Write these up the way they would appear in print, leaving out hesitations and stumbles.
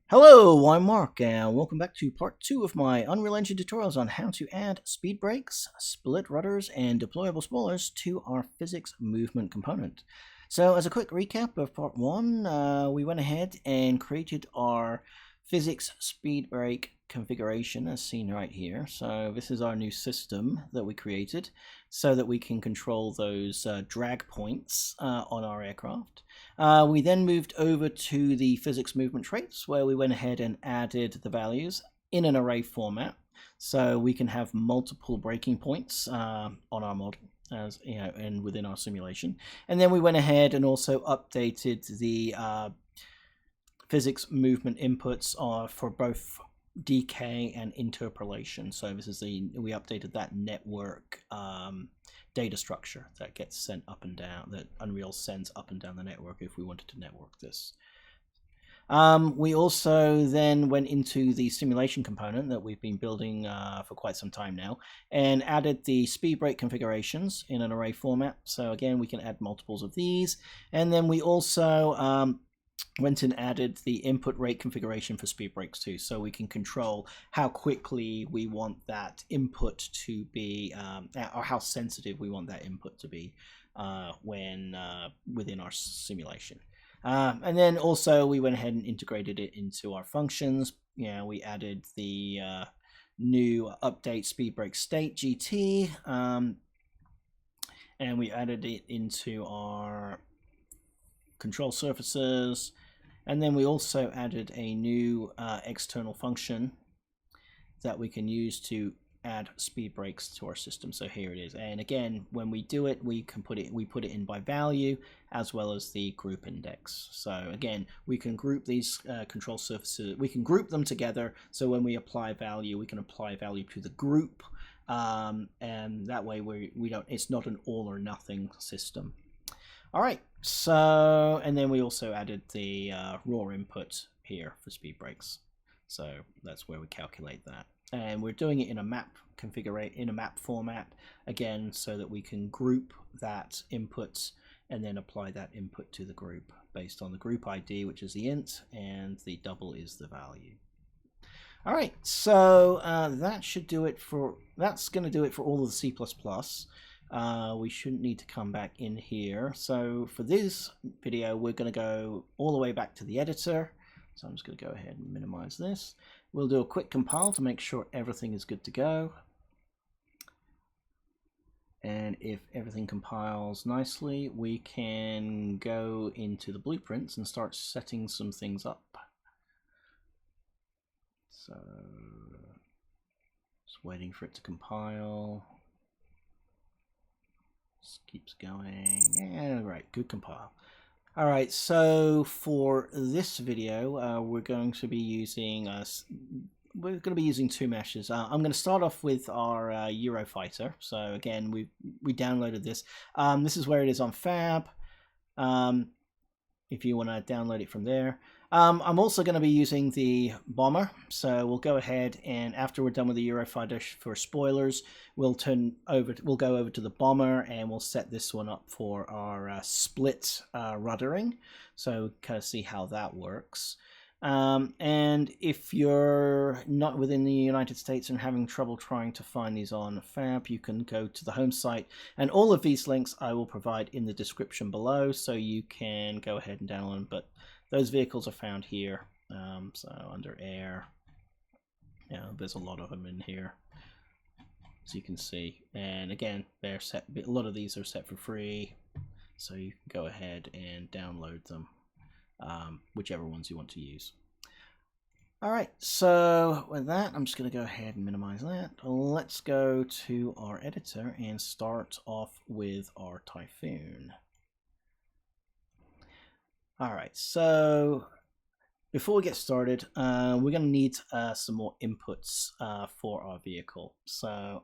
Hello, I'm Mark, and welcome back to part 2 of my Unreal Engine tutorials on how to add speed brakes, split rudders, and deployable spoilers to our physics movement component. So as a quick recap of part 1, we went ahead and created our physics speed brake configuration as seen right here. So this is our new system that we created so that we can control those drag points on our aircraft. We then moved over to the physics movement traits where we went ahead and added the values in an array format so we can have multiple braking points on our model, as you know, and within our simulation. And then we went ahead and also updated the physics movement inputs for both decay and interpolation. So this is we updated that network data structure that gets sent up and down, that Unreal sends up and down the network if we wanted to network this. We also then went into the simulation component that we've been building for quite some time now and added the speed brake configurations in an array format. So again, we can add multiples of these. And then we also went and added the input rate configuration for speed brakes too, so we can control how quickly we want that input to be, or how sensitive we want that input to be when within our simulation. And then also we went ahead and integrated it into our functions. We added the new update speed brake state GT, and we added it into our control surfaces, and then we also added a new external function that we can use to add speed brakes to our system. So here it is, and again, when we do it, we put it in by value as well as the group index. So again, we can group these control surfaces, we can group them together, so when we apply value, we can apply value to the group, and that way we don't, it's not an all or nothing system. All right, so, and then we also added the raw input here for speed brakes. So that's where we calculate that. And we're doing it in a map format, again, so that we can group that input and then apply that input to the group based on the group ID, which is the int, and the double is the value. All right, so that's going to do it for all of the C++. We shouldn't need to come back in here. So for this video, we're going to go all the way back to the editor. So I'm just going to go ahead and minimize this. We'll do a quick compile to make sure everything is good to go. And if everything compiles nicely, we can go into the blueprints and start setting some things up. So just waiting for it to compile. Keeps going. Yeah, right, good compile. All right, so for this video, we're going to be using two meshes. I'm going to start off with our Eurofighter. So again, we downloaded this. This is where it is on Fab. If you want to download it from there. I'm also going to be using the bomber, so we'll go ahead and after we're done with the Eurofighter for spoilers, we'll go over to the bomber and we'll set this one up for our split ruddering, so kind of see how that works. And if you're not within the United States and having trouble trying to find these on Fab, you can go to the home site, and all of these links I will provide in the description below, so you can go ahead and download them. But those vehicles are found here, so under air, there's a lot of them in here, as you can see. And again, they're set. A lot of these are set for free, so you can go ahead and download them, whichever ones you want to use. All right, so with that, I'm just going to go ahead and minimize that. Let's go to our editor and start off with our Typhoon. All right, so before we get started, we're going to need some more inputs for our vehicle. So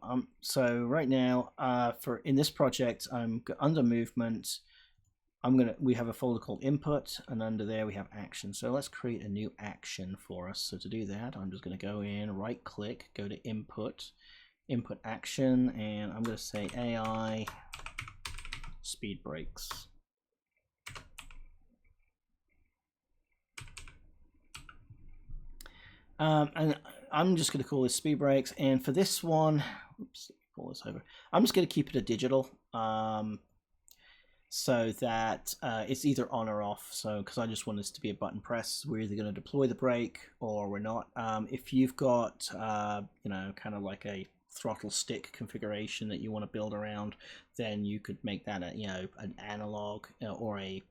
right now, in this project, I'm under movement. We have a folder called input, and under there we have action. So let's create a new action for us. So to do that, I'm just going to go in, right click, go to input action, and I'm going to say AI speed brakes. And I'm just going to call this speed brakes. And for this one, oops, pull this over. I'm just going to keep it a digital, so that it's either on or off. So because I just want this to be a button press, we're either going to deploy the brake or we're not. If you've got you know, kind of like a throttle stick configuration that you want to build around, then you could make that a, you know, an analog or a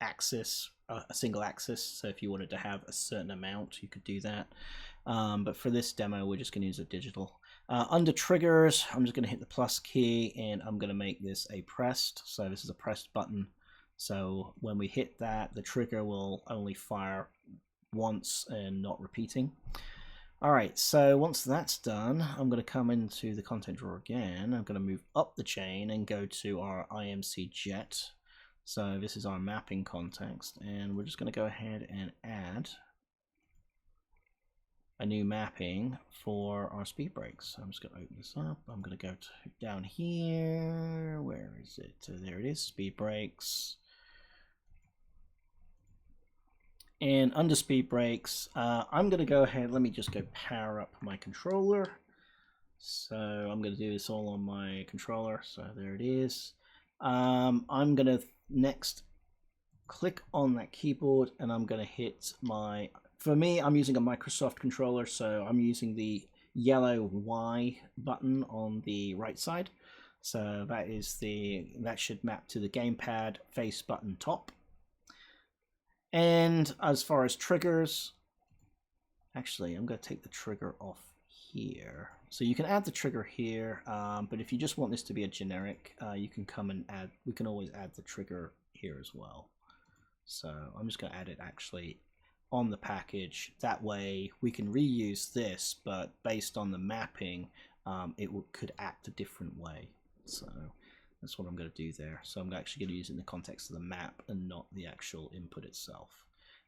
axis, a single axis. So if you wanted to have a certain amount, you could do that. But for this demo, we're just going to use a digital. Under triggers, I'm just going to hit the plus key and I'm going to make this a pressed. So this is a pressed button. So when we hit that, the trigger will only fire once and not repeating. All right, so once that's done, I'm going to come into the content drawer again. I'm going to move up the chain and go to our IMC jet. So this is our mapping context, and we're just going to go ahead and add a new mapping for our speed brakes. So I'm just going to open this up. I'm going to go down here. Where is it? There it is, speed brakes. And under speed brakes, I'm going to go ahead, let me just go power up my controller. So I'm going to do this all on my controller. So there it is. I'm going to next click on that keyboard and I'm going to hit my, for me, I'm using a Microsoft controller, so I'm using the yellow Y button on the right side. So that is that should map to the gamepad face button top. And as far as triggers, actually, I'm going to take the trigger off here. So you can add the trigger here, but if you just want this to be a generic, you can come and add, we can always add the trigger here as well. So I'm just going to add it actually on the package. That way we can reuse this, but based on the mapping, it could act a different way. So that's what I'm going to do there. So I'm actually going to use it in the context of the map and not the actual input itself.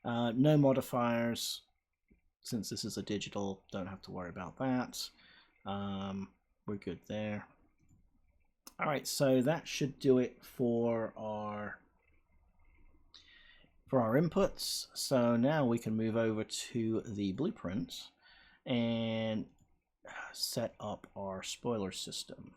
No modifiers. Since this is a digital, don't have to worry about that. We're good there. All right, so that should do it for our inputs. So now we can move over to the blueprint and set up our spoiler system.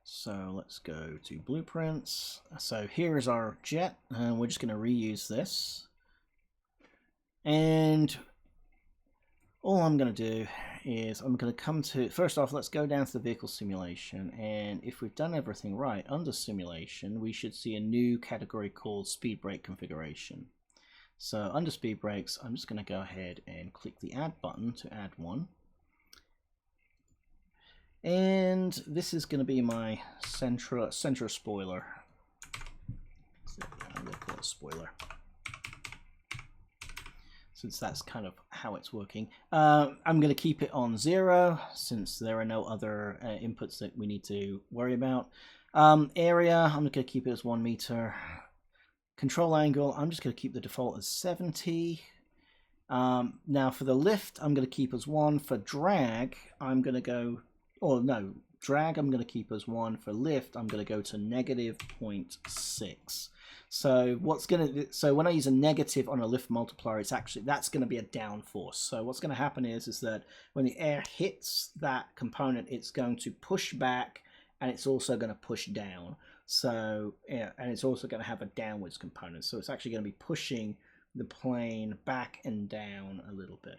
So let's go to blueprints. So here is our jet, and we're just going to reuse this. And all I'm going to do is I'm going to come to, first off, let's go down to the vehicle simulation. And if we've done everything right, under simulation, we should see a new category called speed brake configuration. So under speed brakes, I'm just going to go ahead and click the add button to add one. And this is going to be my center spoiler. So I'm going to call it spoiler, since that's kind of how it's working. I'm going to keep it on 0, since there are no other inputs that we need to worry about. Area, I'm going to keep it as 1 meter. Control angle, I'm just going to keep the default as 70. Now for the lift, I'm going to keep as 1. For drag, I'm going to go, or no, drag I'm going to keep as 1. For lift, I'm going to go to -0.6. So so when I use a negative on a lift multiplier, it's actually, that's going to be a down force. So what's going to happen is that when the air hits that component, it's going to push back, and it's also going to push down. So yeah, and it's also going to have a downwards component. So it's actually going to be pushing the plane back and down a little bit.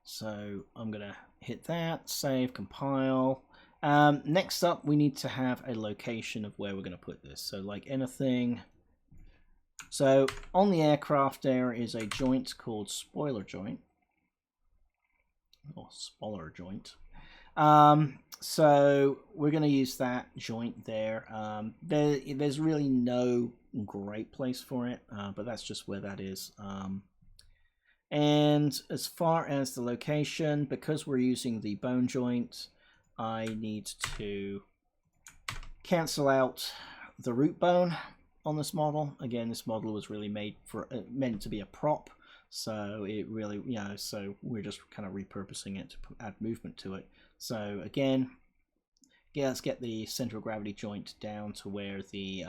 So I'm going to hit that, save, compile. Next up, we need to have a location of where we're going to put this. So like anything. So on the aircraft, there is a joint called spoiler joint. Or spoiler joint. So we're going to use that joint there. There's really no great place for it, but that's just where that is. And as far as the location, because we're using the bone joint, I need to cancel out the root bone on this model. Again, this model was really made for meant to be a prop, so it really, you know, so we're just kind of repurposing it to add movement to it. So again, yeah, let's get the center of gravity joint down to where the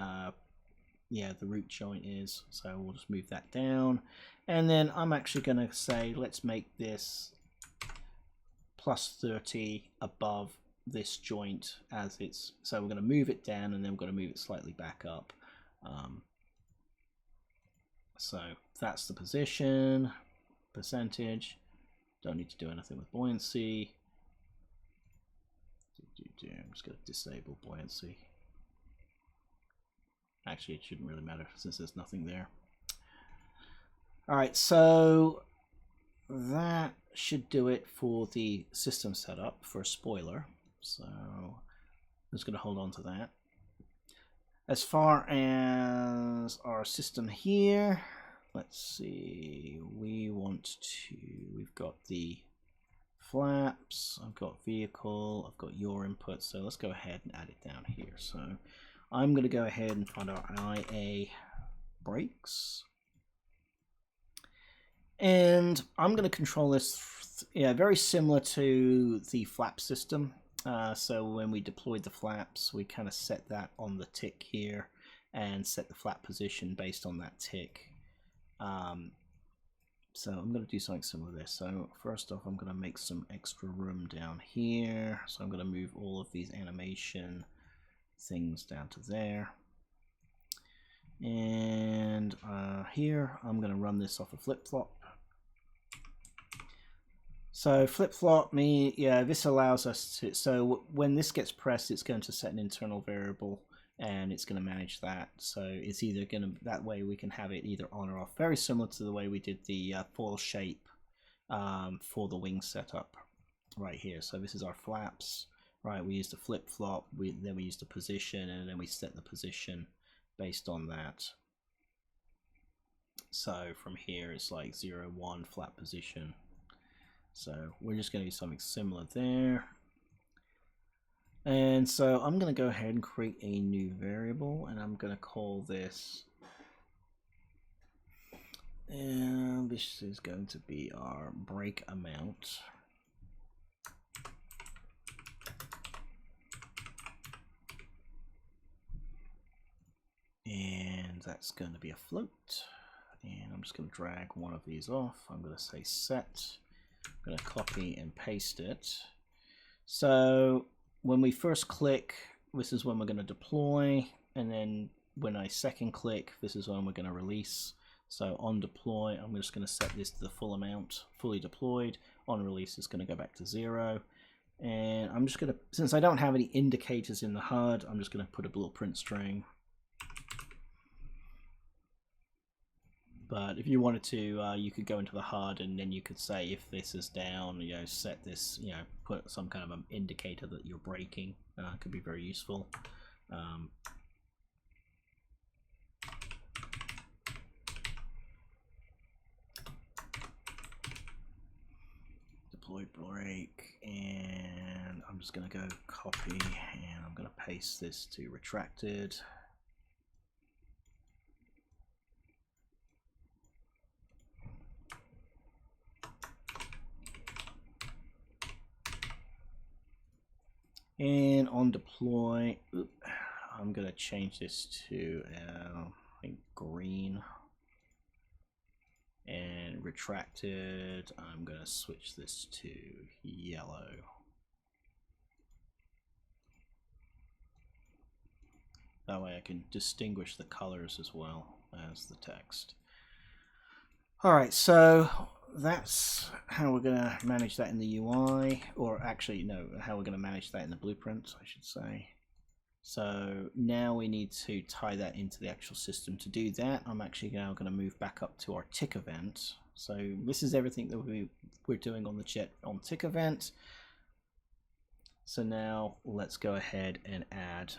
yeah, the root joint is. So we'll just move that down. And then I'm actually going to say, let's make this plus 30 above this joint as it's, so we're going to move it down and then we're going to move it slightly back up. So that's the position, percentage. Don't need to do anything with buoyancy. I'm just going to disable buoyancy. Actually, it shouldn't really matter since there's nothing there. Alright, so that should do it for the system setup for a spoiler. So I'm just going to hold on to that. As far as our system here, let's see, we've got the flaps, I've got vehicle, I've got your input, so let's go ahead and add it down here. So I'm going to go ahead and find our IA brakes. And I'm going to control this, yeah, very similar to the flap system. So when we deployed the flaps, we kind of set that on the tick here and set the flap position based on that tick. So I'm going to do something similar to this. So first off, I'm going to make some extra room down here. So I'm going to move all of these animation things down to there. And here, I'm going to run this off a flip-flop. So flip-flop this allows us to, so when this gets pressed, it's going to set an internal variable and it's going to manage that. So it's either going to, that way we can have it either on or off, very similar to the way we did the foil shape for the wing setup right here. So this is our flaps, right? We use the flip-flop, then we use the position, and then we set the position based on that. So from here it's like 0, 1 flap position. So we're just going to do something similar there. And so I'm going to go ahead and create a new variable, and I'm going to call this, and this is going to be our brake amount. And that's going to be a float. And I'm just going to drag one of these off. I'm going to say set. I'm going to copy and paste it. So when we first click, this is when we're going to deploy, and then when I second click, this is when we're going to release. So on deploy, I'm just going to set this to the full amount, fully deployed. On release, it's going to go back to 0. And I'm just going to, since I don't have any indicators in the HUD, I'm just going to put a little print string. But if you wanted to, you could go into the HUD and then you could say if this is down, set this, put some kind of an indicator that you're braking. Could be very useful. Deploy brake, and I'm just going to go copy, and I'm going to paste this to retracted. And on deploy, I'm going to change this to I think green. And retracted, I'm going to switch this to yellow. That way I can distinguish the colors as well as the text. Alright, so that's how we're going to manage that in the UI, or actually no, how we're going to manage that in the blueprint, I should say. So now we need to tie that into the actual system. To do that, I'm actually now going to move back up to our tick event. So this is everything that we're doing on the jet on tick event. So now let's go ahead and add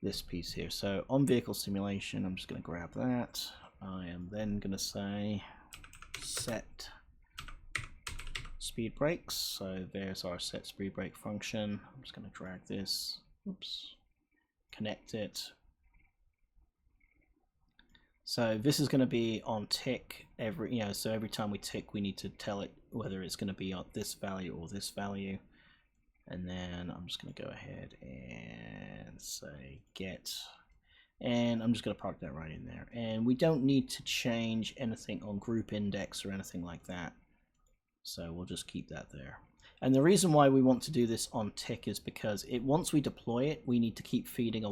this piece here. So on vehicle simulation, I'm just going to grab that. I am then going to say set speed brakes. So there's our set speed brake function. I'm just going to drag this, oops, connect it. So this is going to be on tick every, so every time we tick, we need to tell it whether it's going to be on this value or this value. And then I'm just going to go ahead and say get. And I'm just going to park that right in there. And we don't need to change anything on group index or anything like that. So we'll just keep that there. And the reason why we want to do this on tick is because once we deploy it, we need to keep feeding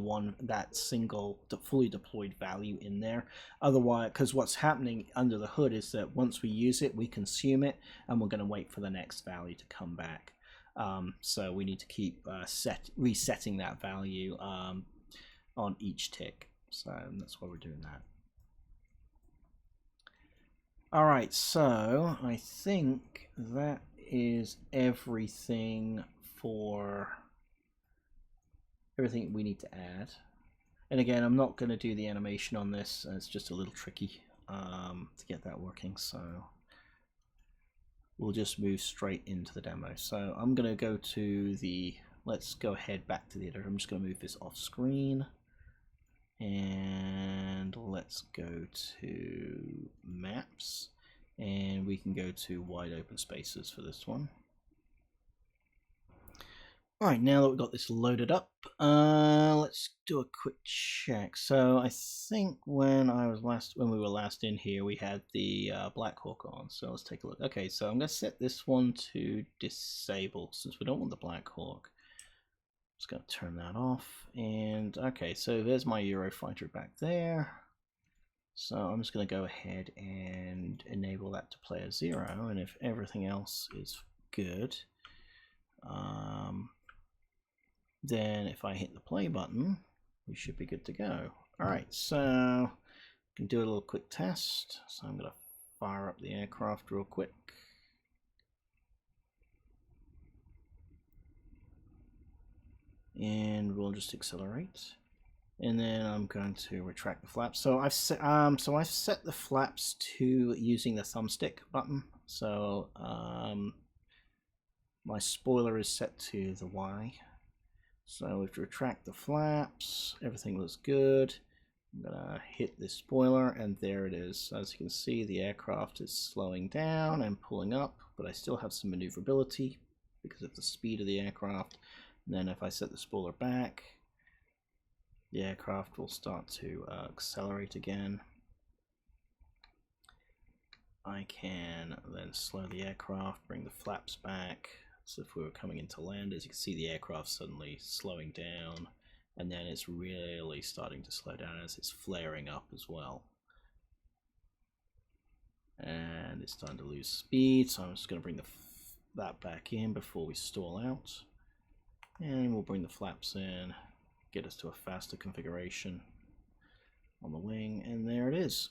that single fully deployed value in there. Otherwise, because what's happening under the hood is that once we use it, we consume it, and we're going to wait for the next value to come back. So we need to keep resetting that value on each tick. So that's why we're doing that. All right, so I think that is everything for everything we need to add. And again, I'm not going to do the animation on this. It's just a little tricky to get that working. So we'll just move straight into the demo. So I'm going to go to let's go ahead back to the editor. I'm just going to move this off screen. And let's go to maps, and we can go to wide open spaces for this one. All right, now that we've got this loaded up, let's do a quick check. So I think when we were last in here, we had the Black Hawk on. So let's take a look. Okay, so I'm going to set this one to disable since we don't want the Black Hawk. Just going to turn that off, and okay, so there's my Eurofighter back there. So I'm just going to go ahead and enable that to player 0, and if everything else is good, then if I hit the play button, we should be good to go. Alright, so we can do a little quick test. So I'm going to fire up the aircraft real quick. And we'll just accelerate, and then I'm going to retract the flaps. So I've set the flaps to using the thumbstick button. So my spoiler is set to the Y. So we have to retract the flaps. Everything looks good. I'm gonna hit the spoiler, and there it is. As you can see, the aircraft is slowing down and pulling up, but I still have some maneuverability because of the speed of the aircraft. And then if I set the spoiler back, the aircraft will start to accelerate again. I can then slow the aircraft, bring the flaps back. So if we were coming into land, as you can see, the aircraft suddenly slowing down, and then it's really starting to slow down as it's flaring up as well. And it's starting to lose speed, so I'm just going to bring that back in before we stall out. And we'll bring the flaps in, get us to a faster configuration on the wing, and there it is.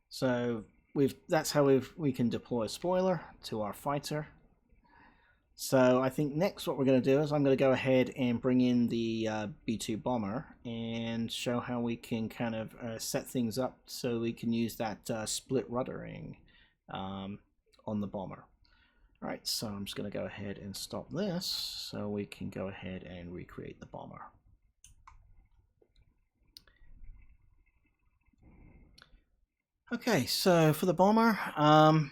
So that's how we can deploy a spoiler to our fighter. So I think next what we're going to do is I'm going to go ahead and bring in the B-2 bomber and show how we can kind of set things up so we can use that split ruddering on the bomber. Alright, so I'm just going to go ahead and stop this so we can go ahead and recreate the bomber. Okay, so for the bomber,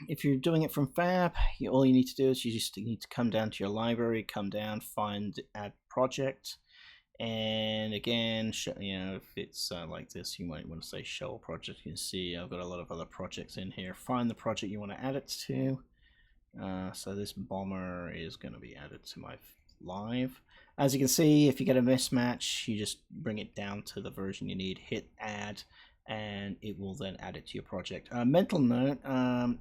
if you're doing it from Fab, all you need to do is you just need to come down to your library, come down, find add project, and again, if it's like this, you might want to say show a project. You can see I've got a lot of other projects in here. Find the project you want to add it to. So this bomber is going to be added to my live. As you can see, if you get a mismatch, you just bring it down to the version you need, hit add, and it will then add it to your project. Mental note,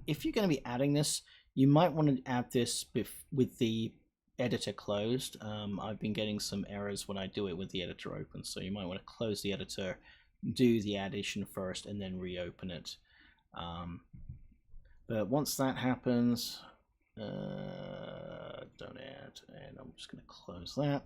if you're going to be adding this, you might want to add this with the editor closed. I've been getting some errors when I do it with the editor open, so you might want to close the editor, do the addition first, and then reopen it. But once that happens, don't add, and I'm just going to close that.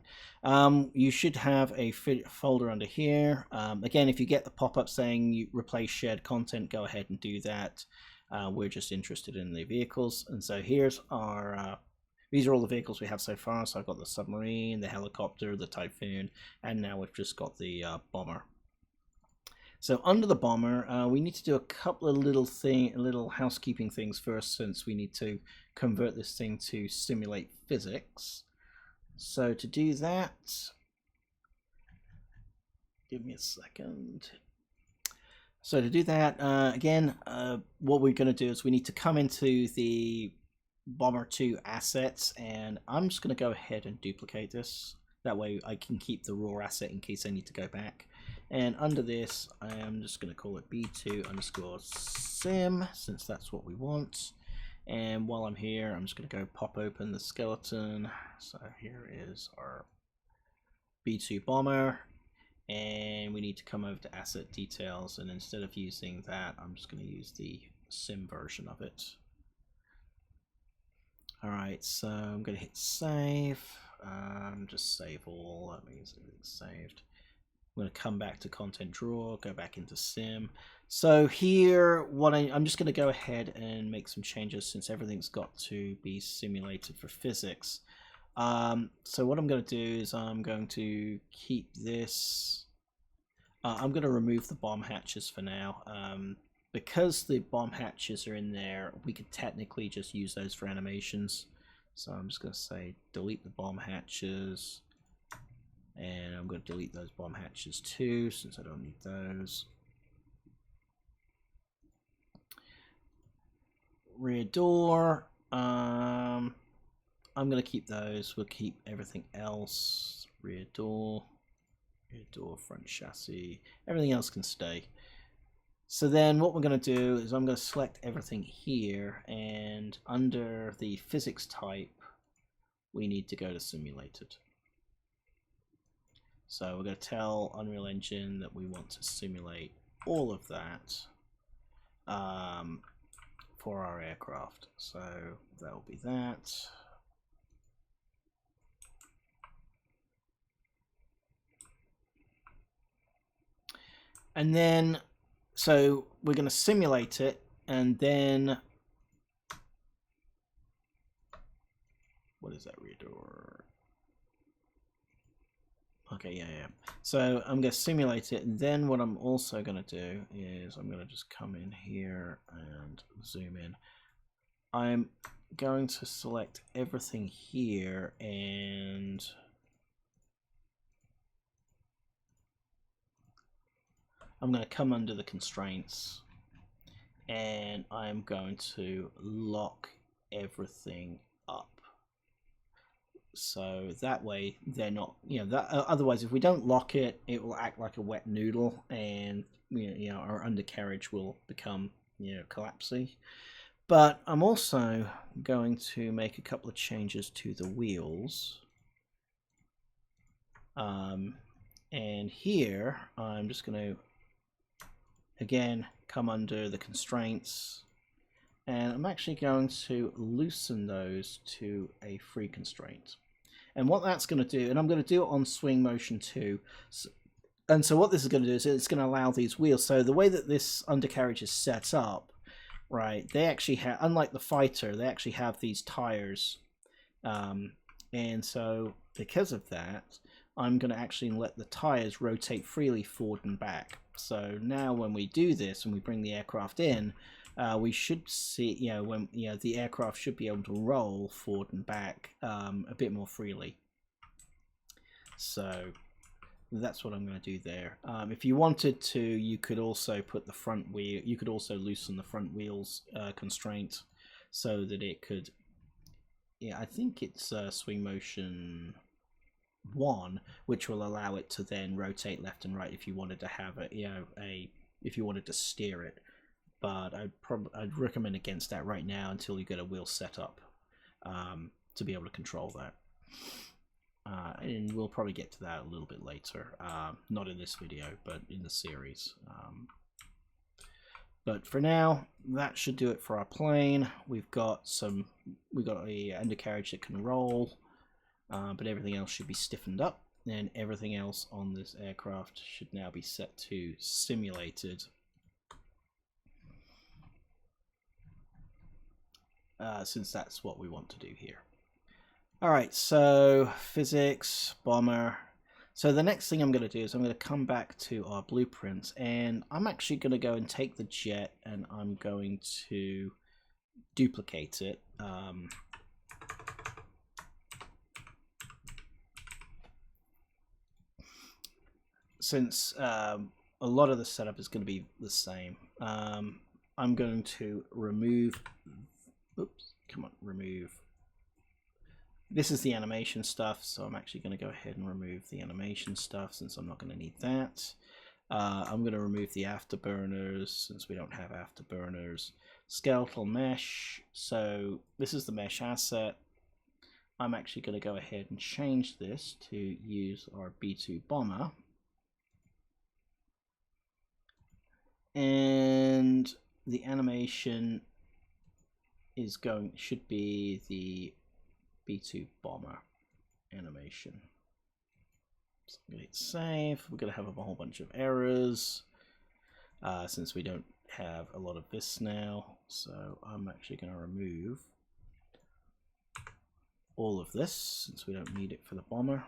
You should have a folder under here. Again, if you get the pop-up saying you replace shared content, go ahead and do that. We're just interested in the vehicles, and so here's our these are all the vehicles we have so far. So I've got the submarine, the helicopter, the Typhoon, and now we've just got the bomber. So under the bomber, we need to do a couple of little housekeeping things first, since we need to convert this thing to simulate physics. So to do that, Give me a second. So to do that, again, what we're going to do is we need to come into the Bomber 2 assets, and I'm just going to go ahead and duplicate this. That way I can keep the raw asset in case I need to go back. And under this, I am just going to call it B2_sim, since that's what we want. And while I'm here, I'm just going to go pop open the skeleton. So here is our B2 bomber. And we need to come over to asset details, and instead of using that, I'm just going to use the sim version of it. Alright, so I'm going to hit save. Just save all, that means everything's saved. I'm going to come back to content drawer, go back into sim. So here, I'm just going to go ahead and make some changes since everything's got to be simulated for physics. So what I'm going to do is I'm going to keep this. I'm going to remove the bomb hatches for now. Because the bomb hatches are in there, we could technically just use those for animations. So I'm just going to say delete the bomb hatches. And I'm going to delete those bomb hatches too, since I don't need those. Rear door. I'm going to keep those. We'll keep everything else. Rear door, front chassis. Everything else can stay. So then what we're going to do is I'm going to select everything here, and under the physics type, we need to go to simulated. So we're going to tell Unreal Engine that we want to simulate all of that for our aircraft. So that will be that. And then, so we're going to simulate it, and then, what is that rear door? Okay, yeah. So I'm going to simulate it, and then what I'm also going to do is I'm going to just come in here and zoom in. I'm going to select everything here, and I'm going to come under the constraints, and I'm going to lock everything up. So that way they're not, otherwise if we don't lock it, it will act like a wet noodle, and our undercarriage will become collapsy. But I'm also going to make a couple of changes to the wheels. And here I'm just going to again come under the constraints, and I'm actually going to loosen those to a free constraint. And what that's going to do, and I'm going to do it on swing motion too. And so what this is going to do is it's going to allow these wheels. So the way that this undercarriage is set up, right, they actually have, unlike the fighter, they actually have these tires. And so because of that, I'm going to actually let the tires rotate freely forward and back. So now when we do this and we bring the aircraft in, we should see, the aircraft should be able to roll forward and back a bit more freely. So that's what I'm going to do there. If you wanted to, you could also put the front wheel, you could also loosen the front wheels constraint so that it could, I think it's swing motion 1, which will allow it to then rotate left and right if you wanted to have if you wanted to steer it. But I'd recommend against that right now until you get a wheel set up to be able to control that. And we'll probably get to that a little bit later, not in this video, but in the series. But for now, that should do it for our plane. We've got a undercarriage that can roll, but everything else should be stiffened up, and everything else on this aircraft should now be set to simulated. Since that's what we want to do here. Alright, so physics, bomber. So the next thing I'm going to do is I'm going to come back to our blueprints, and I'm actually going to go and take the jet and I'm going to duplicate it. since a lot of the setup is going to be the same, I'm going to remove. Oops, come on, remove. This is the animation stuff, so I'm actually going to go ahead and remove the animation stuff since I'm not going to need that. I'm going to remove the afterburners since we don't have afterburners. Skeletal mesh, so this is the mesh asset. I'm actually going to go ahead and change this to use our B2 bomber. And the animation is should be the B2 bomber animation. So I'm going to hit save. We're going to have a whole bunch of errors since we don't have a lot of this now. So I'm actually going to remove all of this since we don't need it for the bomber.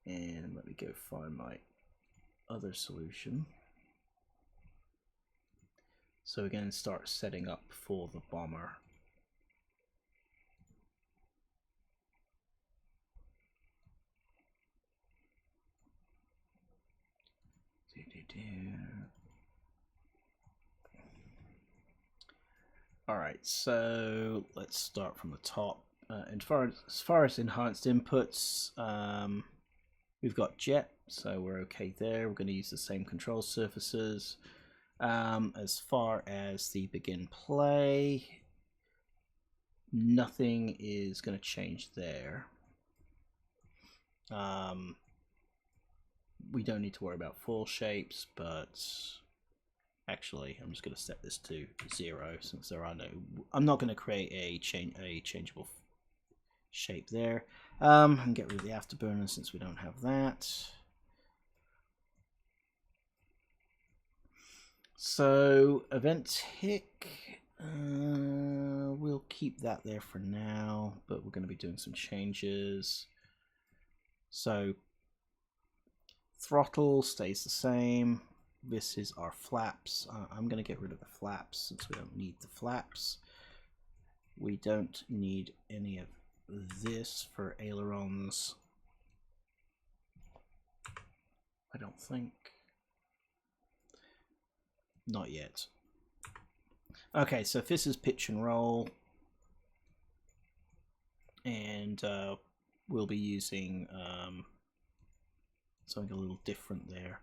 And let me go find my other solution. So we're going to start setting up for the bomber. Alright, so let's start from the top. As far as enhanced inputs, we've got jet, so we're okay there. We're going to use the same control surfaces. As far as the begin play, nothing is going to change there. We don't need to worry about full shapes, but actually I'm just going to set this to 0 since there are no. I'm not going to create a changeable shape there. And get rid of the afterburner since we don't have that. So event tick, we'll keep that there for now, but we're going to be doing some changes. So throttle stays the same. This is our flaps. I'm going to get rid of the flaps since we don't need the flaps. We don't need any of this for ailerons, I don't think. Not yet. Okay, so if this is pitch and roll, and we'll be using something a little different there.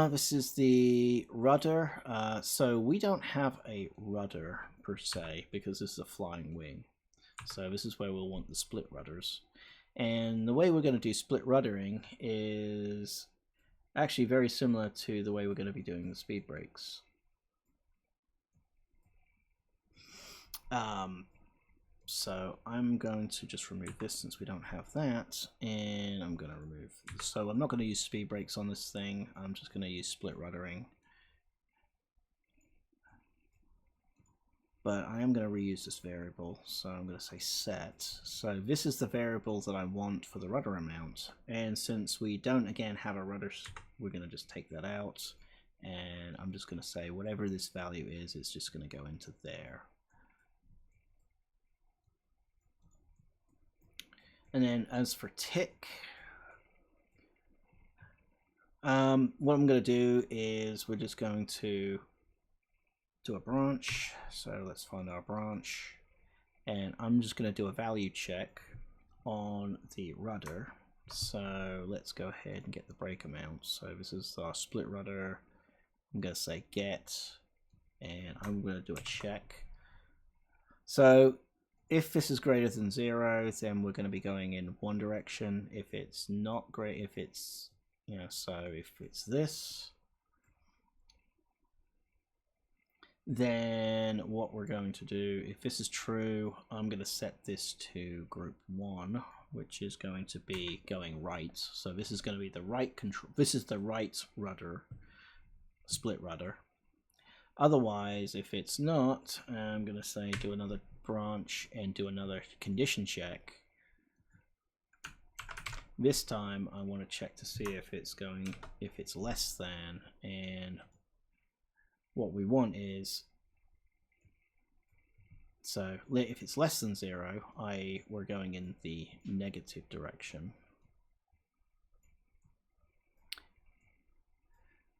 This is the rudder. So we don't have a rudder per se because this is a flying wing. So this is where we'll want the split rudders. And the way we're going to do split ruddering is actually very similar to the way we're going to be doing the speed brakes. So I'm going to just remove this since we don't have that, and I'm going to remove. So I'm not going to use speed brakes on this thing. I'm just going to use split ruddering. But I am going to reuse this variable, so I'm going to say set. So this is the variable that I want for the rudder amount, and since we don't again have a rudder, we're going to just take that out, and I'm just going to say whatever this value is, it's just going to go into there. And then as for tick, what I'm going to do is we're just going to do a branch. So let's find our branch, and I'm just going to do a value check on the rudder. So let's go ahead and get the brake amount. So this is our split rudder. I'm going to say get, and I'm going to do a check. So if this is greater than 0, then we're going to be going in one direction. If it's not great, if it's, you know, so if it's this, then what we're going to do, if this is true, I'm going to set this to group 1, which is going to be going right. So this is going to be the right control. This is the right rudder, split rudder. Otherwise, if it's not, I'm going to say do another branch and do another condition check. This time I want to check to see if it's going, if it's less than, and what we want is, so if it's less than 0, we're going in the negative direction.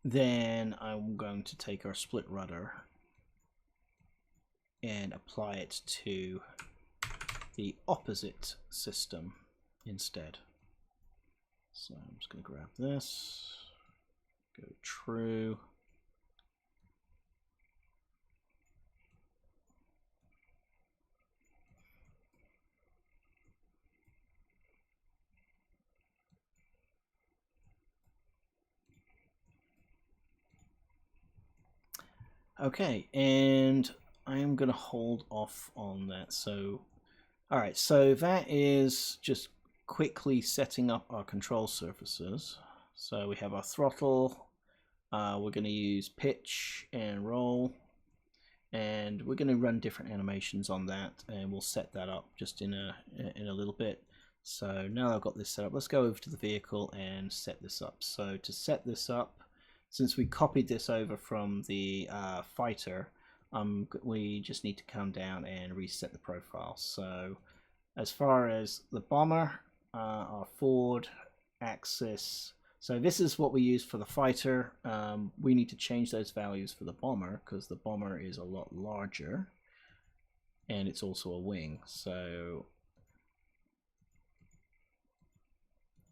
then I'm going to take our split rudder and apply it to the opposite system instead. So I'm just going to grab this, go true. Okay, and I am going to hold off on that. So, all right, so that is just quickly setting up our control surfaces. So we have our throttle, we're going to use pitch and roll, and we're going to run different animations on that, and we'll set that up just in a little bit. So now I've got this set up, let's go over to the vehicle and set this up. So to set this up, since we copied this over from the fighter, we just need to come down and reset the profile. So as far as the bomber, our forward axis, so this is what we use for the fighter. We need to change those values for the bomber because the bomber is a lot larger and it's also a wing. So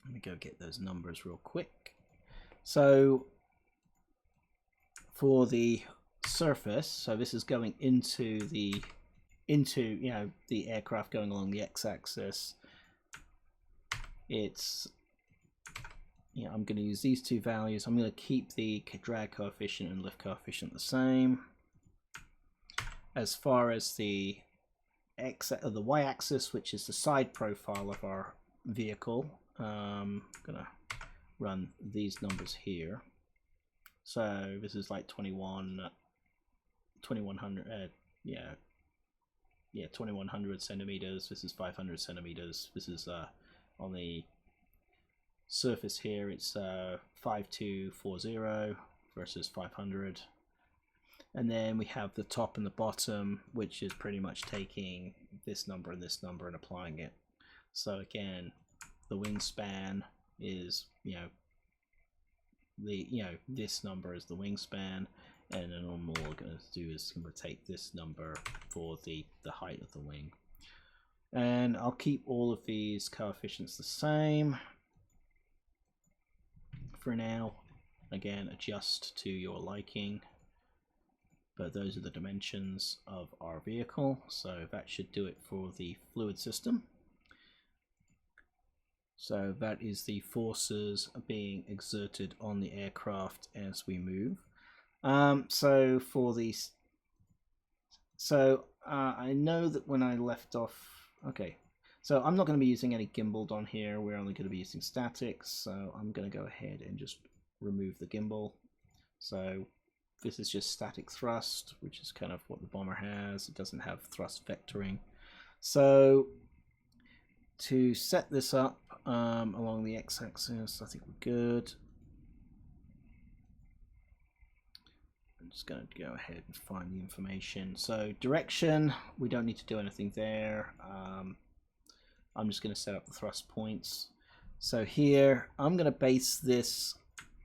let me go get those numbers real quick. So for the surface, so this is going into the aircraft going along the x-axis. It's I'm going to use these two values. I'm going to keep the drag coefficient and lift coefficient the same. As far as the y-axis, which is the side profile of our vehicle, I'm going to run these numbers here. So this is like 2100 2100 centimeters. This is 500 centimeters. This is on the surface here, it's 5240 versus 500. And then we have the top and the bottom, which is pretty much taking this number and this number and applying it. So again, the wingspan is this number is the wingspan, and then all we're going to do is going to take this number for the height of the wing. And I'll keep all of these coefficients the same for now. Again, adjust to your liking, but those are the dimensions of our vehicle, so that should do it for the fluid system. So that is the forces being exerted on the aircraft as we move. So for these, I know that when I left off, okay, so I'm not going to be using any gimbal on here. We're only going to be using statics. So I'm going to go ahead and just remove the gimbal. So this is just static thrust, which is kind of what the bomber has. It doesn't have thrust vectoring. So to set this up along the x-axis, I think we're good. I'm just going to go ahead and find the information. So direction, we don't need to do anything there. I'm just going to set up the thrust points. So here, I'm going to base this,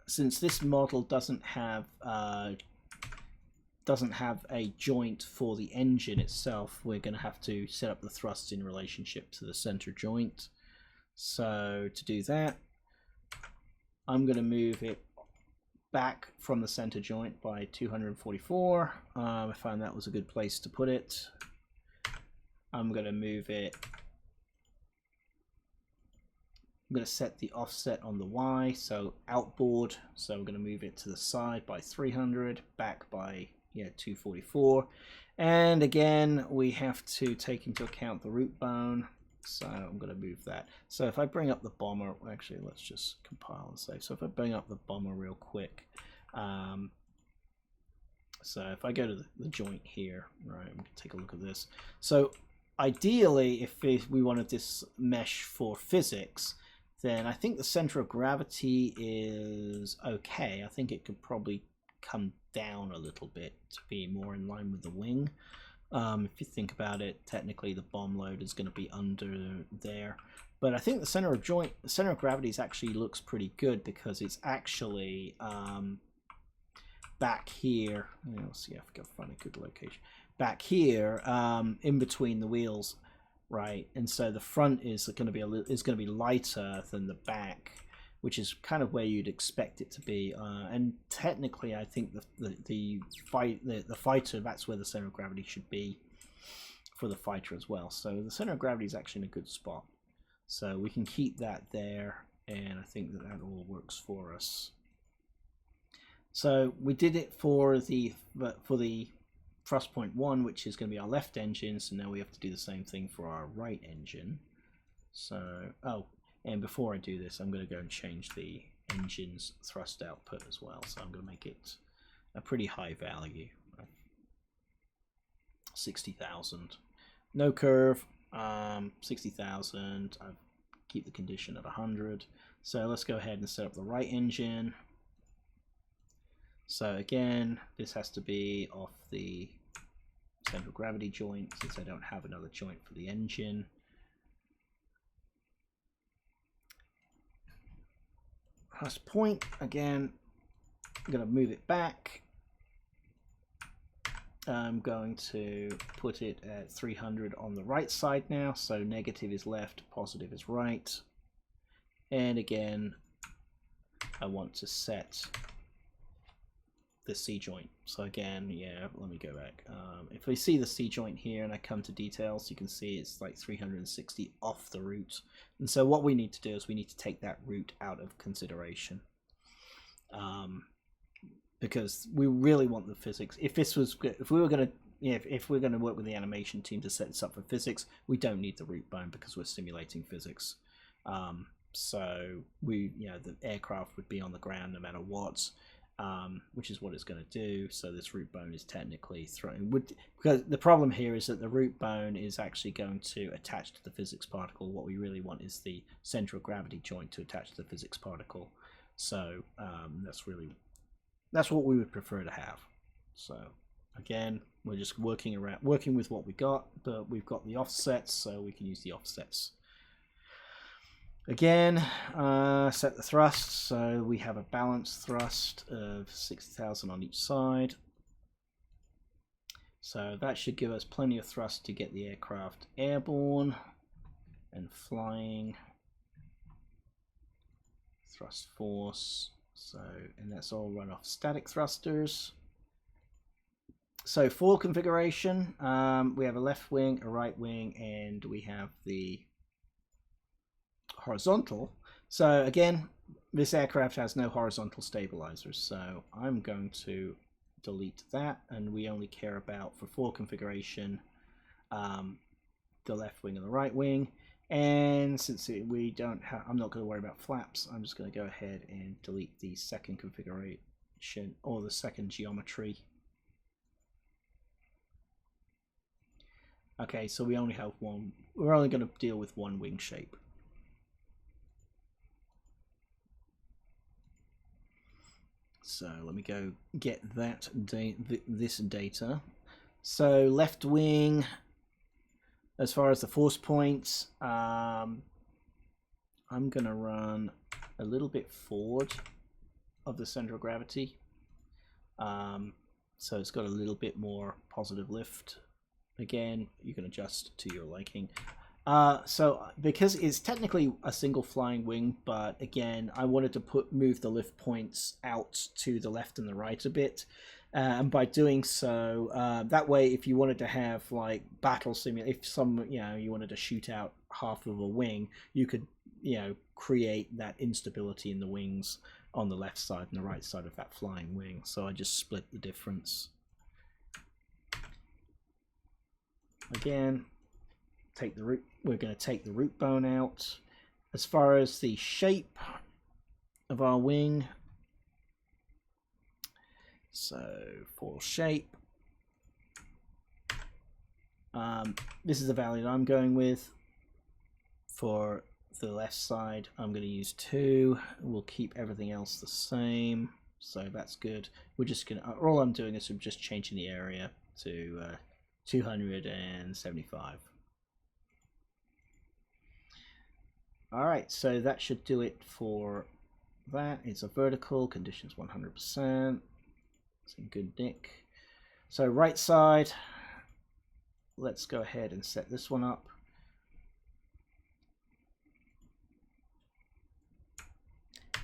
since this model doesn't have a joint for the engine itself, we're going to have to set up the thrust in relationship to the center joint. So to do that, I'm going to move it back from the center joint by 244. I found that was a good place to put it. I'm going to move it. I'm going to set the offset on the Y, so outboard. So I'm going to move it to the side by 300, back by 244. And again, we have to take into account the root bone. So I'm going to move that. So if I bring up the bomber, actually, let's just compile and save. So if I bring up the bomber real quick, so if I go to the joint here, right, I'm going to take a look at this. So ideally, if we wanted this mesh for physics, then I think the center of gravity is okay. I think it could probably come down a little bit to be more in line with the wing. If you think about it, technically the bomb load is going to be under there, but I think the center of gravity actually looks pretty good because it's actually back here. Let's see if I can find a good location. Back here, in between the wheels, right? And so the front is going to be lighter than the back, which is kind of where you'd expect it to be. And technically, I think the fighter, that's where the center of gravity should be for the fighter as well. So the center of gravity is actually in a good spot. So we can keep that there, and I think that all works for us. So we did it for the thrust point 1, which is going to be our left engine. So now we have to do the same thing for our right engine. So, and before I do this, I'm going to go and change the engine's thrust output as well. So I'm going to make it a pretty high value, 60,000. No curve, 60,000. I keep the condition at 100. So let's go ahead and set up the right engine. So again, this has to be off the central gravity joint since I don't have another joint for the engine. Thrust point, again, I'm going to move it back. I'm going to put it at 300 on the right side now, so negative is left, positive is right. And again, I want to set the C joint. So again, yeah, let me go back. If we see the C joint here and I come to details, you can see it's like 360 off the root. And so what we need to do is we need to take that root out of consideration. Because we really want the physics. If we were going to work with the animation team to set this up for physics, we don't need the root bone because we're simulating physics. So the aircraft would be on the ground no matter what. Which is what it's going to do. So this root bone is technically thrown. Because the problem here is that the root bone is actually going to attach to the physics particle. What we really want is the central gravity joint to attach to the physics particle. So that's what we would prefer to have. So again, we're just working with what we got, but we've got the offsets, so we can use the offsets. Again, set the thrust, so we have a balanced thrust of 60,000 on each side. So that should give us plenty of thrust to get the aircraft airborne and flying. Thrust force, and that's all run off static thrusters. So for configuration, we have a left wing, a right wing, and we have the horizontal. So again, this aircraft has no horizontal stabilizers, so I'm going to delete that, and we only care about for configuration the left wing and the right wing. And since we don't have, I'm not going to worry about flaps, I'm just going to go ahead and delete the second configuration or the second geometry. Okay, so we only have one, we're only going to deal with one wing shape. So let me go get that this data. So left wing, as far as the force points, I'm going to run a little bit forward of the center of gravity. So it's got a little bit more positive lift. Again, you can adjust to your liking. So because it's technically a single flying wing, but again, I wanted to move the lift points out to the left and the right a bit. And by doing so, that way, if you wanted to have like battle simulation, if you wanted to shoot out half of a wing, you could, create that instability in the wings on the left side and the right side of that flying wing. So I just split the difference. Again, we're going to take the root bone out. As far as the shape of our wing, so for shape, this is the value that I'm going with. For the left side, I'm going to use 2. We'll keep everything else the same, so that's good. We're just going to, all I'm doing is I'm just changing the area to 275. Alright, so that should do it for that. It's a vertical, conditions 100%. It's in good nick. So right side, let's go ahead and set this one up.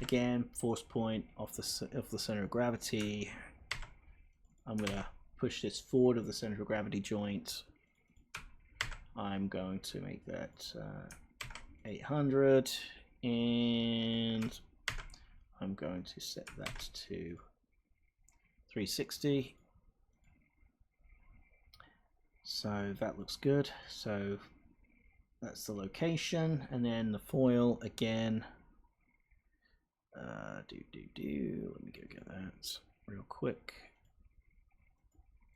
Again, force point off the center of gravity. I'm going to push this forward of the center of gravity joint. I'm going to make that 800, and I'm going to set that to 360. So that looks good. So that's the location, and then the foil again. Let me go get that real quick.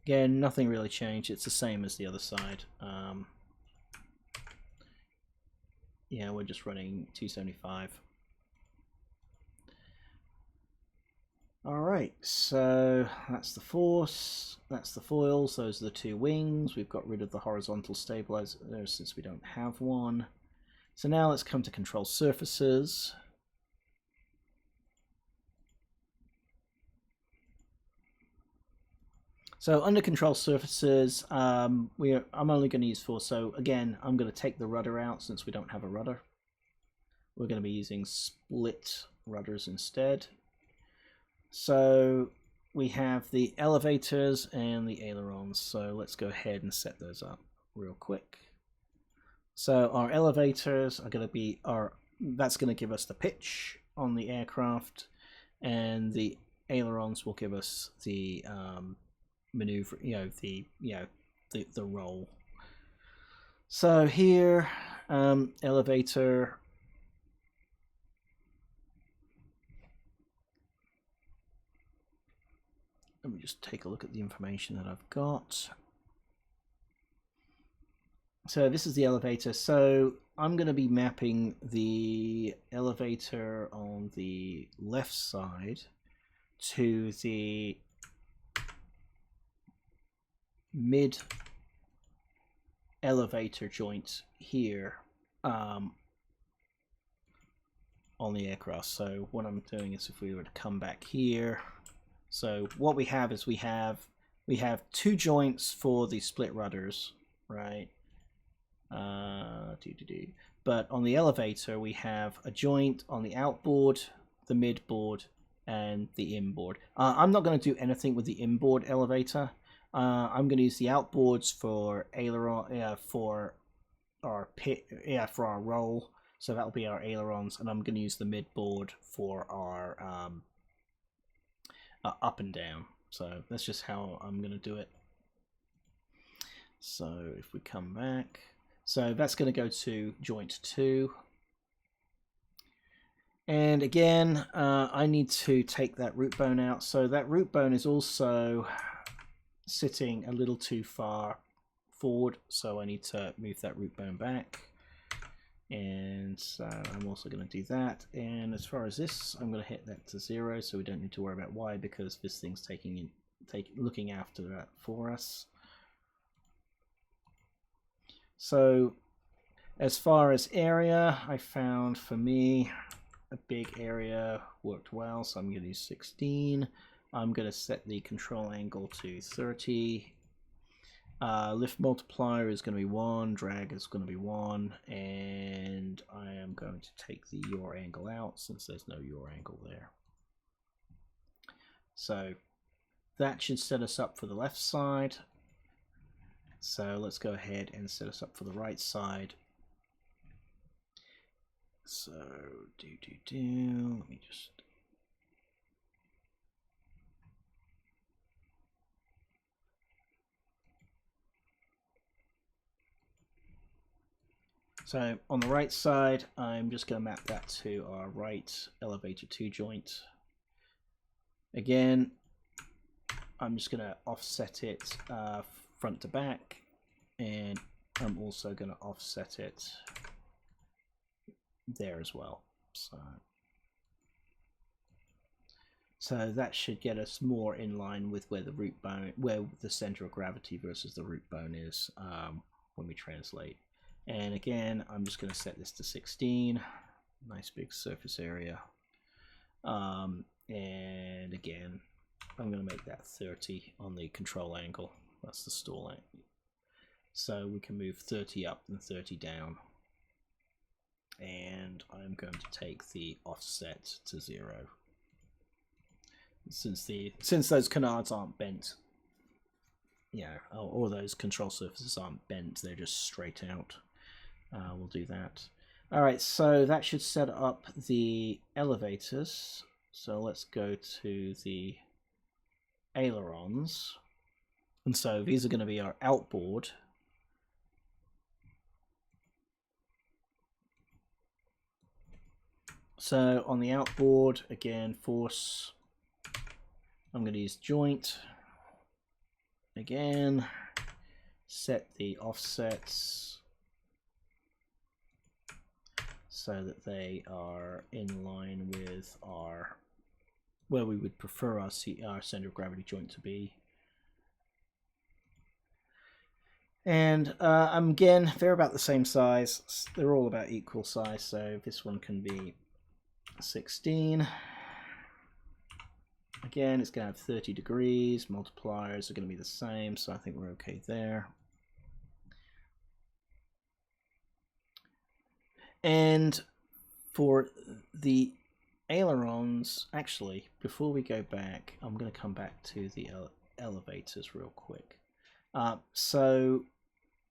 Again, nothing really changed. It's the same as the other side. Yeah, we're just running 275. Alright, so that's the force, that's the foils, those are the two wings. We've got rid of the horizontal stabilizer since we don't have one. So now let's come to control surfaces. So under control surfaces, I'm only going to use four. So again, I'm going to take the rudder out since we don't have a rudder. We're going to be using split rudders instead. So we have the elevators and the ailerons. So let's go ahead and set those up real quick. So our elevators are going to be that's going to give us the pitch on the aircraft, and the ailerons will give us the maneuver, the roll. So here, elevator. Let me just take a look at the information that I've got. So this is the elevator. So I'm going to be mapping the elevator on the left side to the mid elevator joint here on the aircraft. So what I'm doing is, if we were to come back here, so what we have is we have two joints for the split rudders, right? But on the elevator we have a joint on the outboard, the midboard, and the inboard. I'm not going to do anything with the inboard elevator. I'm going to use the outboards for aileron, for our for our roll. So that'll be our ailerons, and I'm going to use the midboard for our up and down. So that's just how I'm going to do it. So if we come back, so that's going to go to joint 2. And again, I need to take that root bone out. So that root bone is also sitting a little too far forward, so I need to move that root bone back. And so I'm also going to do that. And as far as this, I'm going to hit that to 0, so we don't need to worry about Y, because this thing's looking after that for us. So as far as area, I found for me a big area worked well, so I'm going to use 16. I'm going to set the control angle to 30. Lift multiplier is going to be 1, drag is going to be 1, and I am going to take the yaw angle out since there's no yaw angle there. So that should set us up for the left side. So let's go ahead and set us up for the right side. So let me just. So on the right side, I'm just going to map that to our right elevator 2 joint. Again, I'm just going to offset it front to back, and I'm also going to offset it there as well. So that should get us more in line with where the root bone, where the center of gravity versus the root bone is when we translate. And again, I'm just going to set this to 16. Nice big surface area. And again, I'm going to make that 30 on the control angle. That's the stall angle. So we can move 30 up and 30 down. And I'm going to take the offset to 0. Since those canards aren't bent, or those control surfaces aren't bent, they're just straight out. We'll do that. All right, so that should set up the elevators. So let's go to the ailerons. And so these are going to be our outboard. So on the outboard, again, force, I'm going to use joint. Again, set the offsets so that they are in line with our, where we would prefer our center of gravity joint to be. And again, they're about the same size. They're all about equal size, so this one can be 16. Again, it's going to have 30 degrees. Multipliers are going to be the same, so I think we're okay there. And for the ailerons, actually, before we go back, I'm going to come back to the elevators real quick. So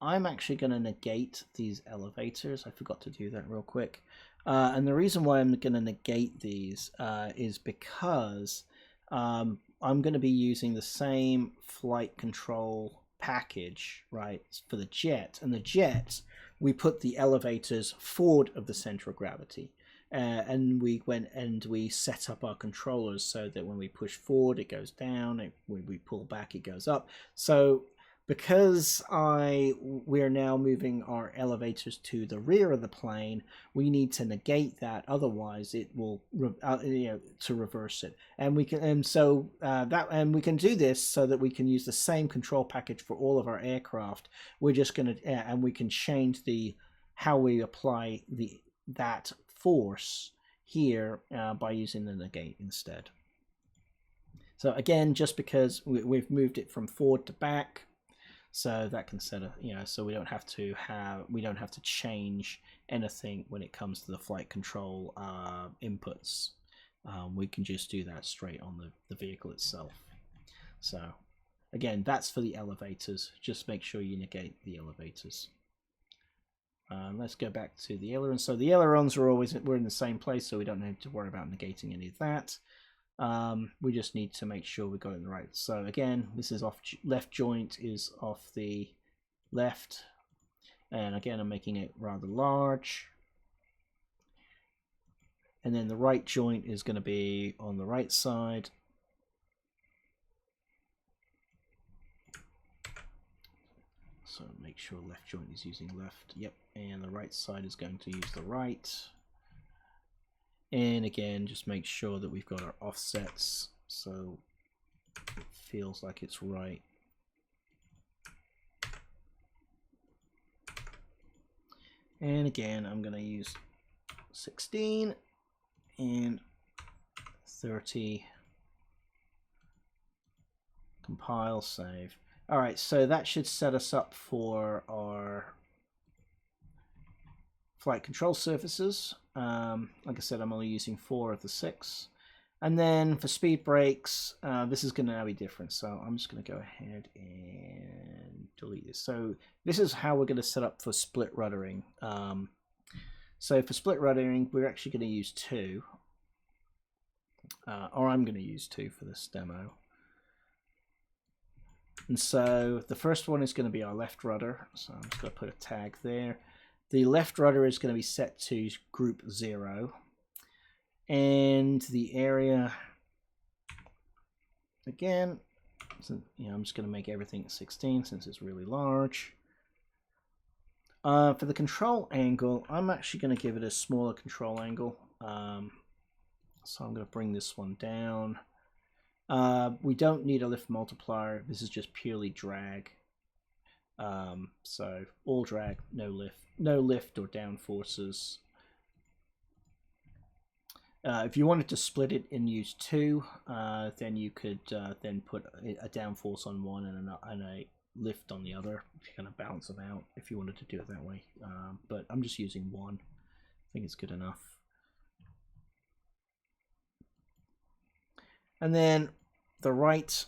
I'm actually going to negate these elevators. I forgot to do that real quick. And the reason why I'm going to negate these is because I'm going to be using the same flight control package, right, for the jet. And the jet, we put the elevators forward of the center of gravity. And we went and we set up our controllers so that when we push forward, it goes down. When we pull back, it goes up. So because we're now moving our elevators to the rear of the plane, we need to negate that. Otherwise, it will, to reverse it. And we can, and we can do this so that we can use the same control package for all of our aircraft. We're just going to, and we can change how we apply that force here by using the negate instead. So again, just because we've moved it from forward to back. So that can set so we don't have to change anything when it comes to the flight control inputs. We can just do that straight on the vehicle itself. So again, that's for the elevators. Just make sure you negate the elevators. Let's go back to the ailerons. So the ailerons we're in the same place, so we don't need to worry about negating any of that. We just need to make sure we got it right. So again, this is off, left joint is off the left, and again I'm making it rather large, and then the right joint is going to be on the right side. So make sure left joint is using left, yep, and the right side is going to use the right. And again, just make sure that we've got our offsets so it feels like it's right. And again, I'm going to use 16 and 30. Compile, save. All right, so that should set us up for our flight control surfaces. Like I said, I'm only using 4 of the 6. And then for speed brakes, this is going to now be different. So I'm just going to go ahead and delete this. So this is how we're going to set up for split ruddering. So for split ruddering, we're actually going to use 2. Or I'm going to use 2 for this demo. And so the first one is going to be our left rudder. So I'm just going to put a tag there. The left rudder is going to be set to group 0. And the area, again, so, I'm just going to make everything 16 since it's really large. For the control angle, I'm actually going to give it a smaller control angle. So I'm going to bring this one down. We don't need a lift multiplier. This is just purely drag. So all drag, no lift or down forces. If you wanted to split it and use two, then you could then put a downforce on one and a lift on the other to kind of balance them out if you wanted to do it that way. But I'm just using one. I think it's good enough. And then the right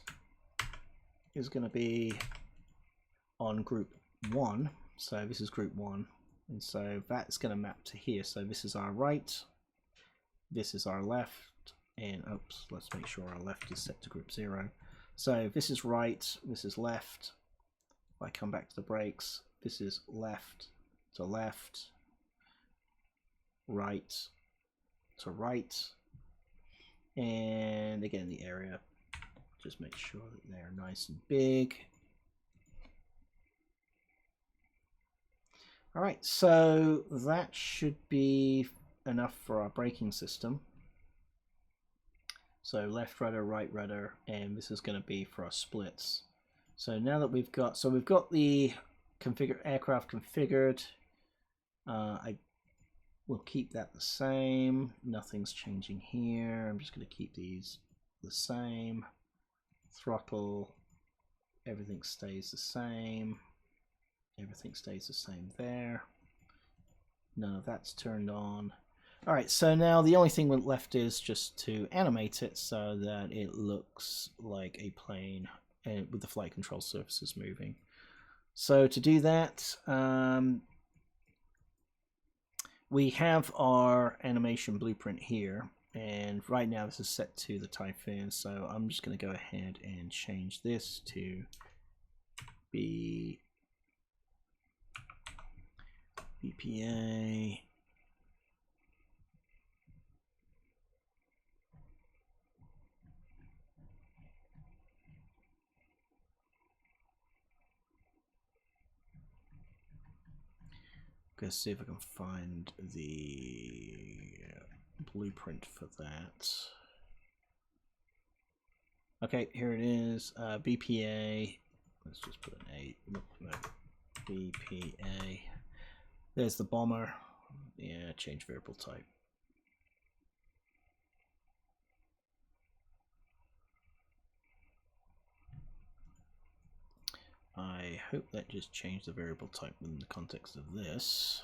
is going to be on group 1. So this is group 1. And so that's going to map to here. So this is our right. This is our left. And oops, let's make sure our left is set to group 0. So this is right. This is left. If I come back to the brakes, this is left to left, right to right. And again, the area, just make sure that they're nice and big. All right, so that should be enough for our braking system. So left rudder, right rudder, and this is going to be for our splits. So now that we've got the aircraft configured, I will keep that the same. Nothing's changing here. I'm just going to keep these the same. Throttle, everything stays the same. Everything stays the same there. None of that's turned on. All right, so now the only thing left is just to animate it so that it looks like a plane with the flight control surfaces moving. So to do that, we have our animation blueprint here, and right now this is set to the Typhoon, so I'm just going to go ahead and change this to be BPA. Gonna see if I can find the blueprint for that. Okay, here it is. BPA. Let's just put an 8. No, BPA. There's the bomber. Yeah, change variable type. I hope that just changed the variable type in the context of this.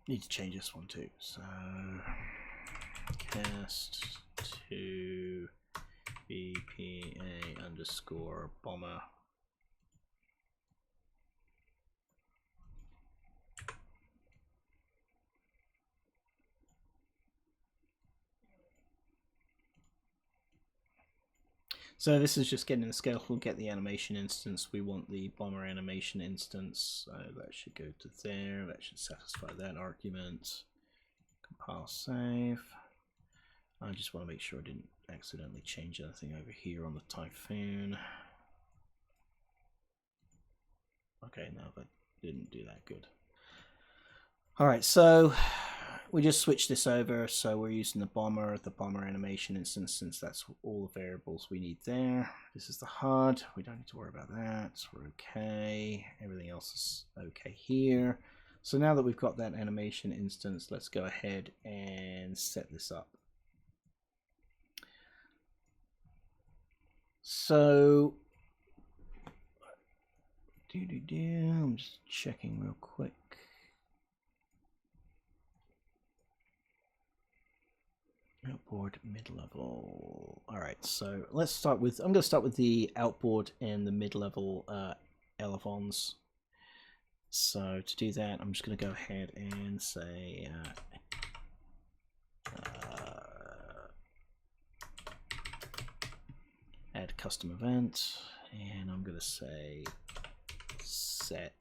Need to change this one too. So cast to BPA underscore bomber. So this is just getting the scale. We'll get the animation instance. We want the bomber animation instance. So that should go to there. That should satisfy that argument. Compile, save. I just want to make sure I didn't accidentally change anything over here on the Typhoon. Okay, no, that didn't do that good. All right, so we just switched this over, so we're using the bomber animation instance, since that's all the variables we need there. This is the HUD. We don't need to worry about that. We're okay. Everything else is okay here. So now that we've got that animation instance, let's go ahead and set this up. So, I'm just checking real quick. Outboard mid-level. All right, so let's start with. I'm going to start with the outboard and the mid-level elevons. So to do that, I'm just going to go ahead and say add custom event, and I'm going to say set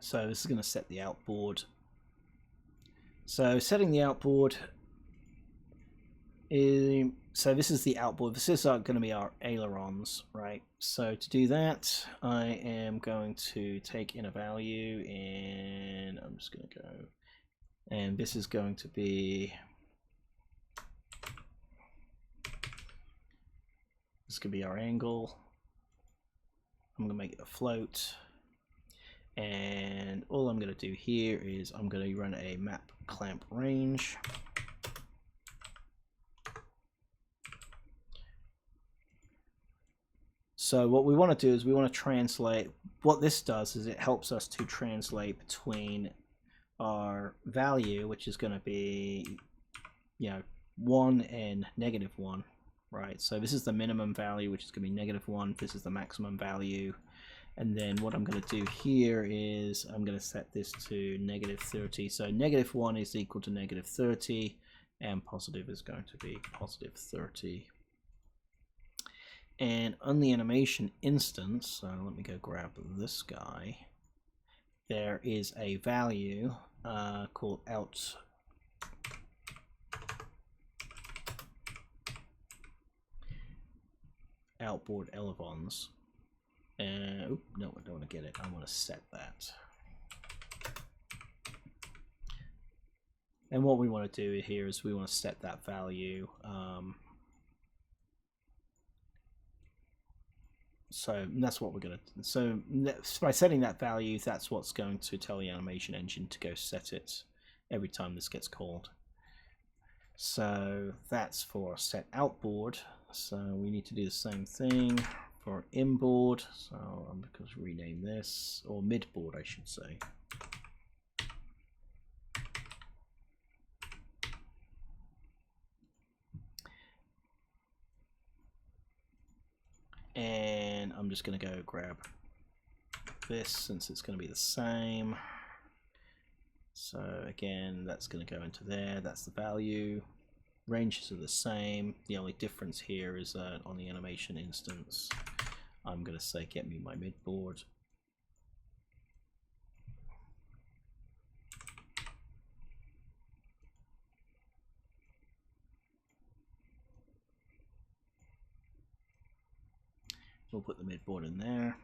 So this is going to set the outboard. So setting the outboard is, so this is the outboard. This is going to be our ailerons, right? So to do that, I am going to take in a value, and I'm just going to go, and this is going to be, this could be our angle. I'm going to make it a float. And all I'm going to do here is I'm going to run a map clamp range. So what we want to do is we want to translate. What this does is it helps us to translate between our value, which is going to be, 1 and -1, right? So this is the minimum value, which is going to be -1. This is the maximum value. And then what I'm going to do here is I'm going to set this to -30. So -1 is equal to -30, and positive is going to be +30. And on the animation instance, so let me go grab this guy, there is a value called outboard elevons. No, I don't want to get it. I want to set that. And what we want to do here is we want to set that value. So that's what we're going to. So by setting that value, that's what's going to tell the animation engine to go set it every time this gets called. So that's for set outboard. So we need to do the same thing for inboard. So I'm going to rename this, or midboard, I should say. And I'm just going to go grab this since it's going to be the same. So again, that's going to go into there. That's the value. Ranges are the same. The only difference here is that on the animation instance, I'm going to say get me my midboard. We'll put the midboard in there.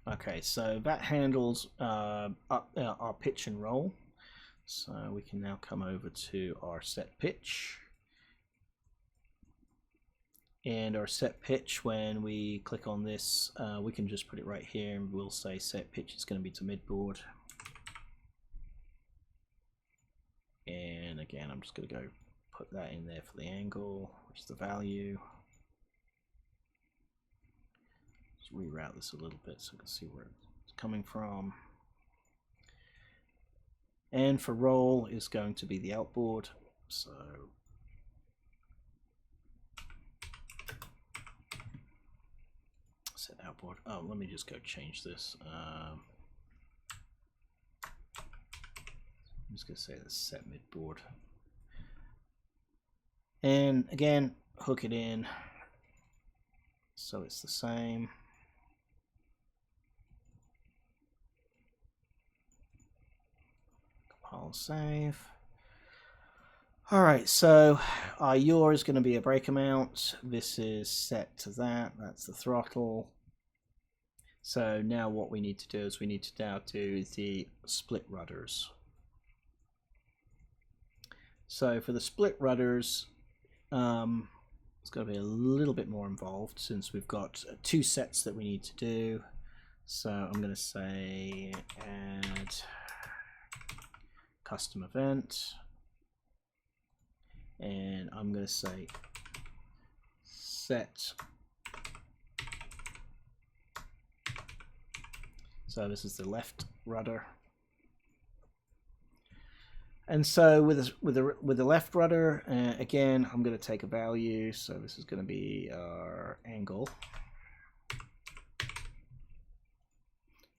Okay, so that handles our pitch and roll. So we can now come over to our set pitch. And our set pitch, when we click on this, we can just put it right here, and we'll say set pitch is going to be to midboard. And again, I'm just going to go put that in there for the angle, which is the value. Let's reroute this a little bit so we can see where it's coming from. And for roll is going to be the outboard. So set outboard. Oh, let me just go change this. I'm just going to say the set midboard. And again, hook it in so it's the same. Compile, save. Alright, so our yaw is going to be a breaker mount. This is set to that. That's the throttle. So now what we need to do is we need to now do the split rudders. So for the split rudders, it's going to be a little bit more involved since we've got 2 sets that we need to do. So I'm going to say add custom event, and I'm going to say set. So this is the left rudder. And so with the left rudder, again, I'm going to take a value. So this is going to be our angle.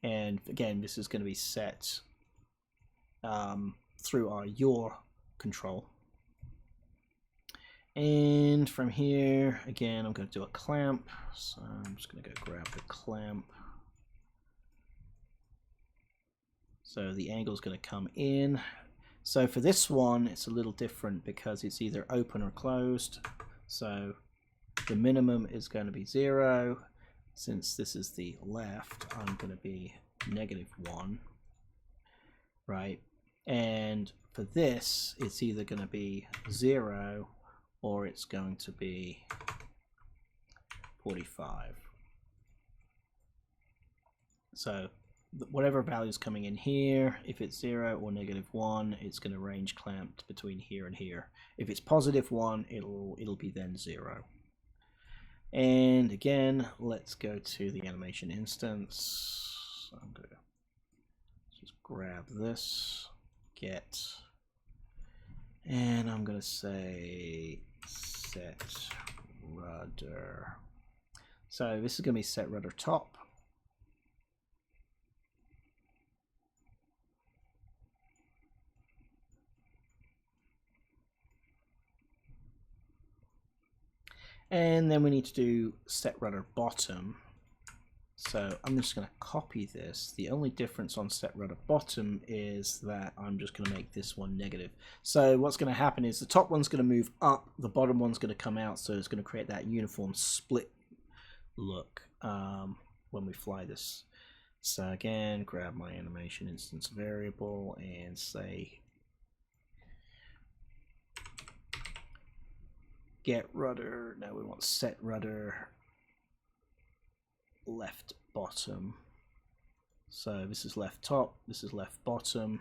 And again, this is going to be set through our yaw control. And from here, again, I'm going to do a clamp. So I'm just going to go grab the clamp. So the angle is going to come in. So for this one, it's a little different because it's either open or closed. So the minimum is going to be 0. Since this is the left, I'm going to be -1, right? And for this, it's either going to be 0 or it's going to be 45. So whatever value is coming in here, if it's 0 or -1, it's going to range clamped between here and here. If it's +1, it'll be then 0. And again, let's go to the animation instance. I'm going to just grab this, get, and I'm going to say set rudder. So this is going to be set rudder top. And then we need to do set rudder bottom. So I'm just going to copy this. The only difference on set rudder bottom is that I'm just going to make this one negative. So what's going to happen is the top one's going to move up, the bottom one's going to come out, so it's going to create that uniform split look when we fly this. So again, grab my animation instance variable and say get rudder. Now we want set rudder left bottom. So this is left top, this is left bottom.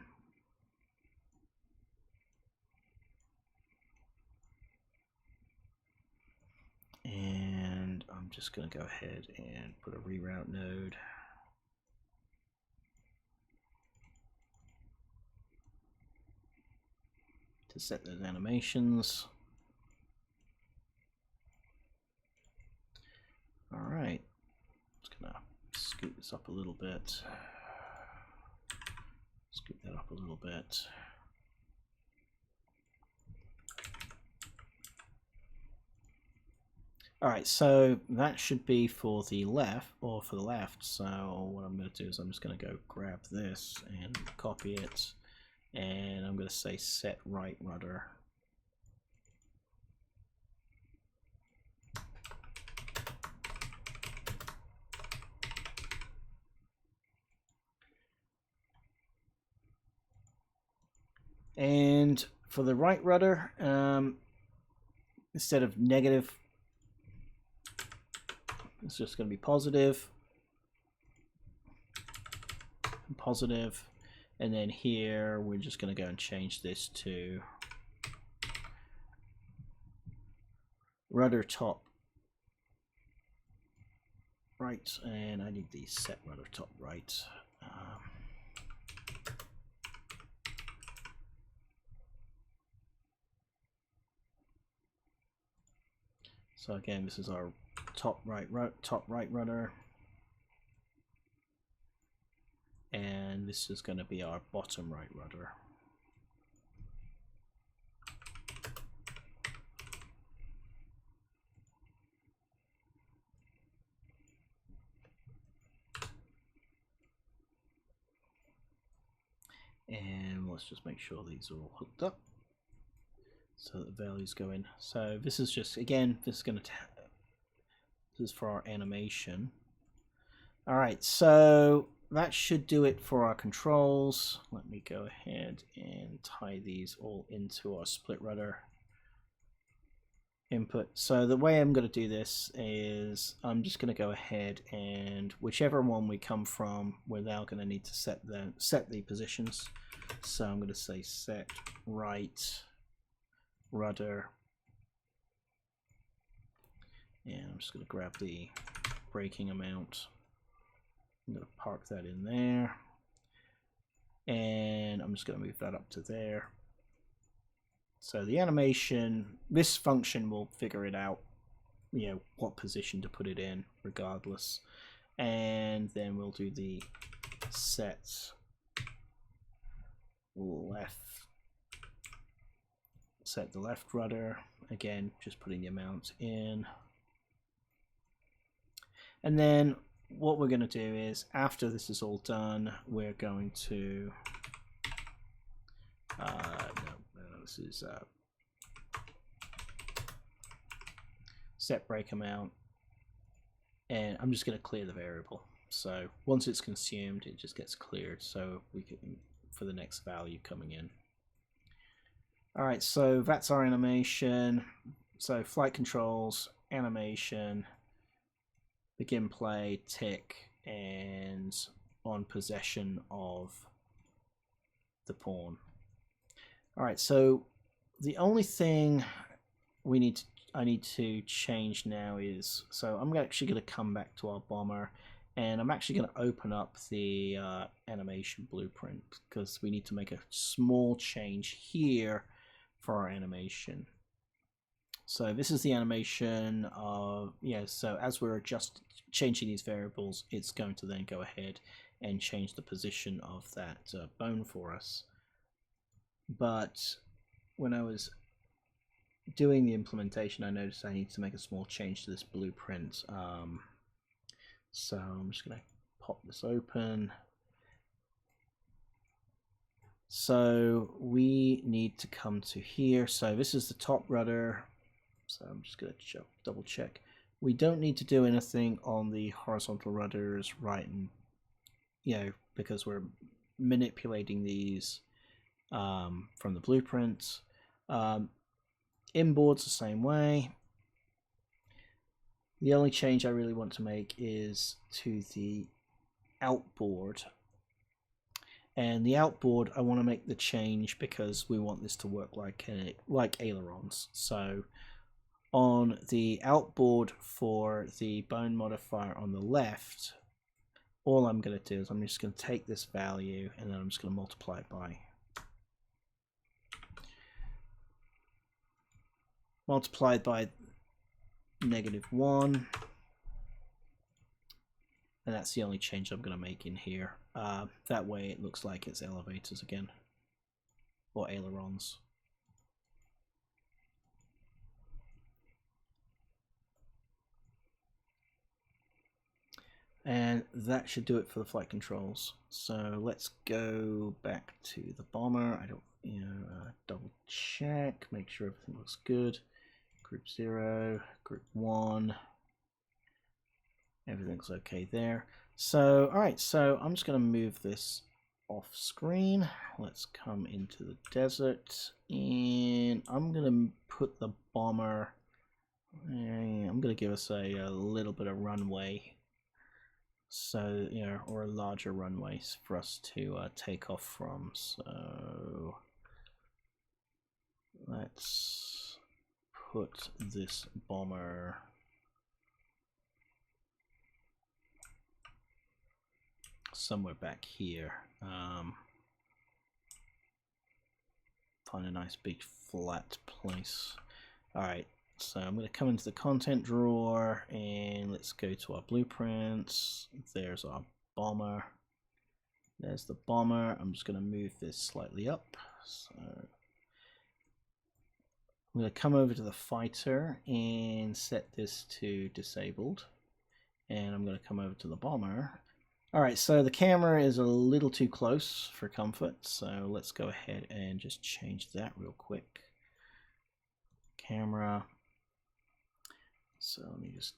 And I'm just going to go ahead and put a reroute node. To set those animations. All right, just gonna scoot this up a little bit. Scoot that up a little bit. All right, so that should be for the left, or for the left. So what I'm going to do is I'm just going to go grab this and copy it, and I'm going to say set right rudder. And for the right rudder, instead of negative, it's just going to be positive, and positive. And then here, we're just going to go and change this to rudder top right. And I need the set rudder top right. So again, this is our top right rudder, and this is going to be our bottom right rudder. And let's just make sure these are all hooked up so that the values go in. So this is just, again, this is for our animation. All right, so that should do it for our controls. Let me go ahead and tie these all into our split rudder input. So the way I'm going to do this is I'm just going to go ahead and whichever one we come from, we're now going to need to set the positions. So I'm going to say set right rudder, and I'm just going to grab the braking amount. I'm going to park that in there, and I'm just going to move that up to there. So the animation, this function will figure it out, you know, what position to put it in regardless. And then we'll do the set left, set the left rudder, again just putting the amount in. And then what we're going to do is, after this is all done, we're going to this is set break amount, and I'm just going to clear the variable. So once it's consumed, it just gets cleared, so we can for the next value coming in. All right, so that's our animation. So flight controls, animation, begin play, tick, and on possession of the pawn. All right, so the only thing I need to change now is, so I'm actually going to come back to our bomber, and I'm actually going to open up the animation blueprint because we need to make a small change here for our animation. So this is the animation of, so as we're just changing these variables, it's going to then go ahead and change the position of that bone for us. But when I was doing the implementation, I noticed I need to make a small change to this blueprint. So I'm just going to pop this open. So we need to come to here. So this is the top rudder. So I'm just going to double check. We don't need to do anything on the horizontal rudders, right? And because we're manipulating these from the blueprints. Inboard's the same way. The only change I really want to make is to the outboard. And the outboard, I want to make the change because we want this to work like ailerons. So on the outboard for the bone modifier on the left, all I'm going to do is I'm just going to take this value and then I'm just going to multiply it by -1, and that's the only change I'm going to make in here. That way it looks like it's elevators again, or ailerons. And that should do it for the flight controls. So let's go back to the bomber. I don't, double check, make sure everything looks good. Group 0, Group 1, everything's okay there. So, alright, so I'm just going to move this off screen. Let's come into the desert, and I'm going to put the bomber, I'm going to give us a little bit of runway, so, or a larger runway for us to take off from. So, let's put this bomber somewhere back here. Find a nice big flat place. Alright, so I'm going to come into the content drawer and let's go to our blueprints. There's our bomber. There's the bomber. I'm just going to move this slightly up. So I'm going to come over to the fighter and set this to disabled. And I'm going to come over to the bomber. Alright, so the camera is a little too close for comfort, so let's go ahead and just change that real quick. Camera. So let me just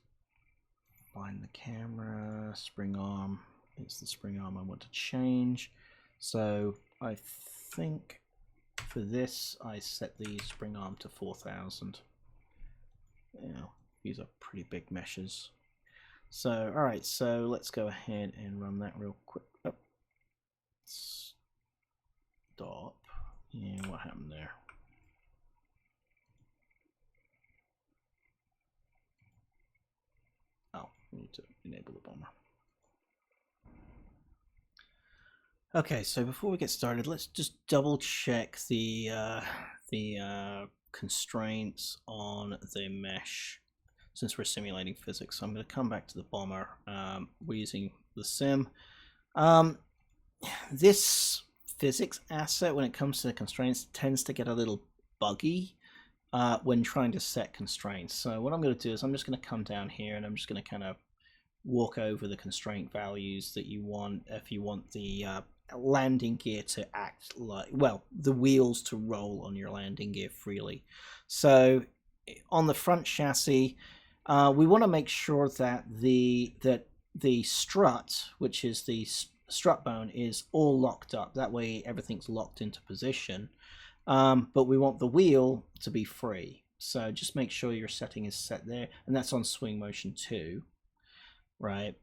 find the camera. Spring arm. It's the spring arm I want to change. So I think for this I set the spring arm to 4000. These are pretty big meshes. So, alright, so let's go ahead and run that real quick. Oh. Stop. And what happened there? Oh, we need to enable the bomber. Okay, so before we get started, let's just double check the constraints on the mesh. Since we're simulating physics, so I'm going to come back to the bomber. We're using the sim. This physics asset, when it comes to the constraints, tends to get a little buggy when trying to set constraints. So what I'm going to do is I'm just going to come down here and I'm just going to kind of walk over the constraint values that you want if you want the landing gear to act like, well, the wheels to roll on your landing gear freely. So on the front chassis, we want to make sure that the strut, which is the strut bone, is all locked up. That way everything's locked into position. But we want the wheel to be free. So just make sure your setting is set there, and that's on swing motion 2, right?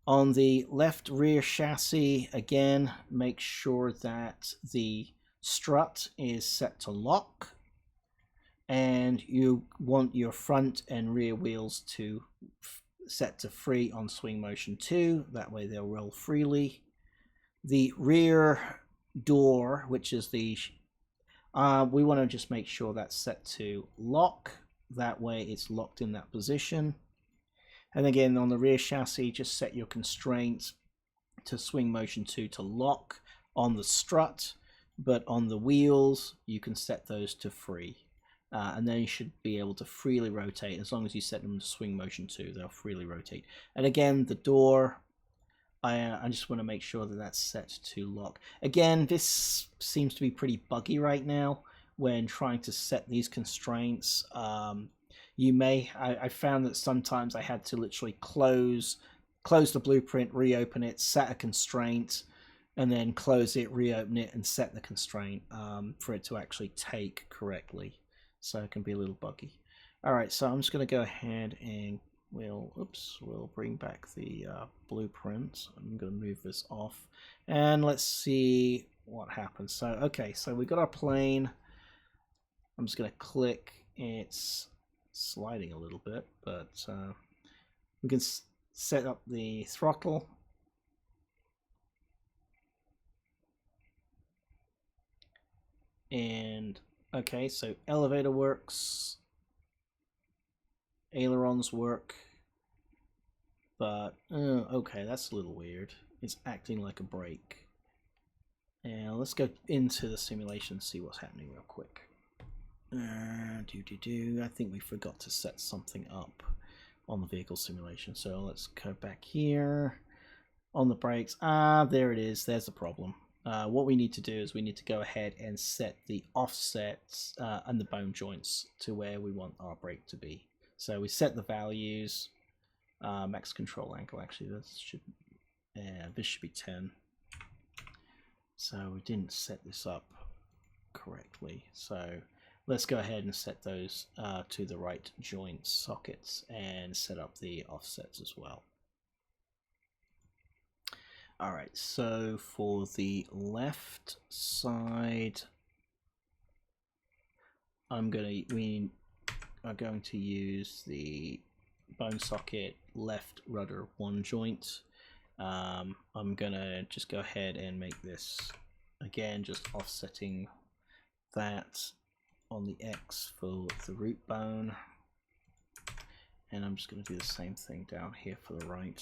On the left rear chassis, again, make sure that the strut is set to lock, and you want your front and rear wheels to set to free on swing motion 2. That way they'll roll freely. The rear door, which is the we want to just make sure that's set to lock. That way it's locked in that position. And again, on the rear chassis, just set your constraints to swing motion 2 to lock on the strut, but on the wheels you can set those to free, and then you should be able to freely rotate. As long as you set them to swing motion 2, they'll freely rotate. And again, the door, I just want to make sure that that's set to lock. Again, this seems to be pretty buggy right now when trying to set these constraints. I found that sometimes I had to literally close the blueprint, reopen it, set a constraint, and then close it, reopen it, and set the constraint for it to actually take correctly. So it can be a little buggy. All right, so I'm just going to go ahead and we'll bring back the blueprint. I'm going to move this off, and let's see what happens. So okay, so we got our plane. I'm just going to click. It's sliding a little bit, but we can set up the throttle. And okay, so elevator works, ailerons work, but okay, that's a little weird. It's acting like a brake. And let's go into the simulation and see what's happening real quick. I think we forgot to set something up on the vehicle simulation, so let's go back here on the brakes. There it is. There's the problem. What we need to do is we need to go ahead and set the offsets and the bone joints to where we want our brake to be. So we set the values. Max control angle, actually this should be 10. So we didn't set this up correctly, so let's go ahead and set those to the right joint sockets and set up the offsets as well. Alright, so for the left side, we are going to use the bone socket left rudder 1 joint. I'm gonna just go ahead and make this, again, just offsetting that on the X for the root bone, and I'm just going to do the same thing down here for the right.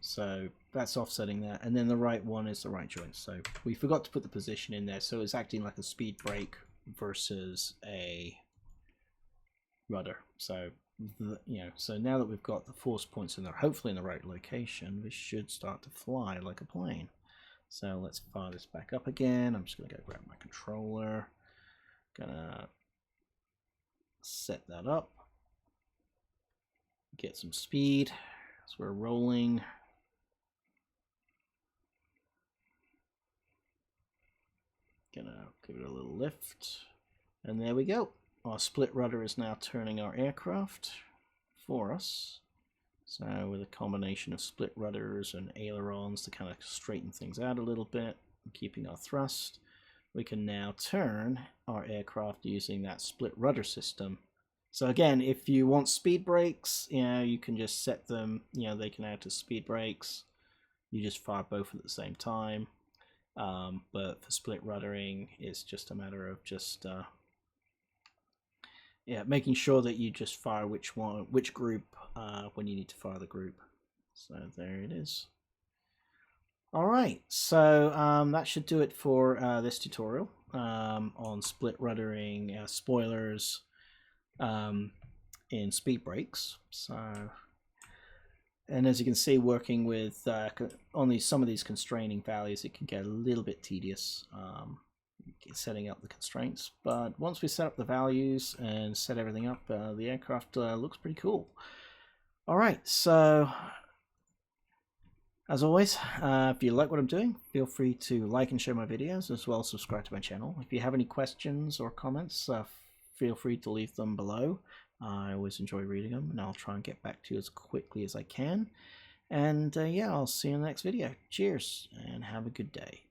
So that's offsetting that, and then the right one is the right joint. So we forgot to put the position in there, so it's acting like a speed brake versus a rudder. So so now that we've got the force points in there, hopefully in the right location, this should start to fly like a plane. So let's fire this back up again. I'm just going to go grab my controller. Gonna set that up. Get some speed as we're rolling. Gonna give it a little lift. And there we go. Our split rudder is now turning our aircraft for us. So with a combination of split rudders and ailerons to kind of straighten things out a little bit, and keeping our thrust, we can now turn our aircraft using that split rudder system. So again, if you want speed brakes, you can just set them, they can act as speed brakes. You just fire both at the same time. But for split ruddering, it's just a matter of just making sure that you just fire which group when you need to fire the group. So there it is. Alright, so that should do it for this tutorial on split ruddering, spoilers, in speed brakes. So And as you can see, working with on some of these constraining values, it can get a little bit tedious setting up the constraints. But once we set up the values and set everything up, the aircraft looks pretty cool. All right, so as always, if you like what I'm doing, feel free to like and share my videos, as well as subscribe to my channel. If you have any questions or comments, feel free to leave them below. I always enjoy reading them, and I'll try and get back to you as quickly as I can. And yeah, I'll see you in the next video. Cheers, and have a good day.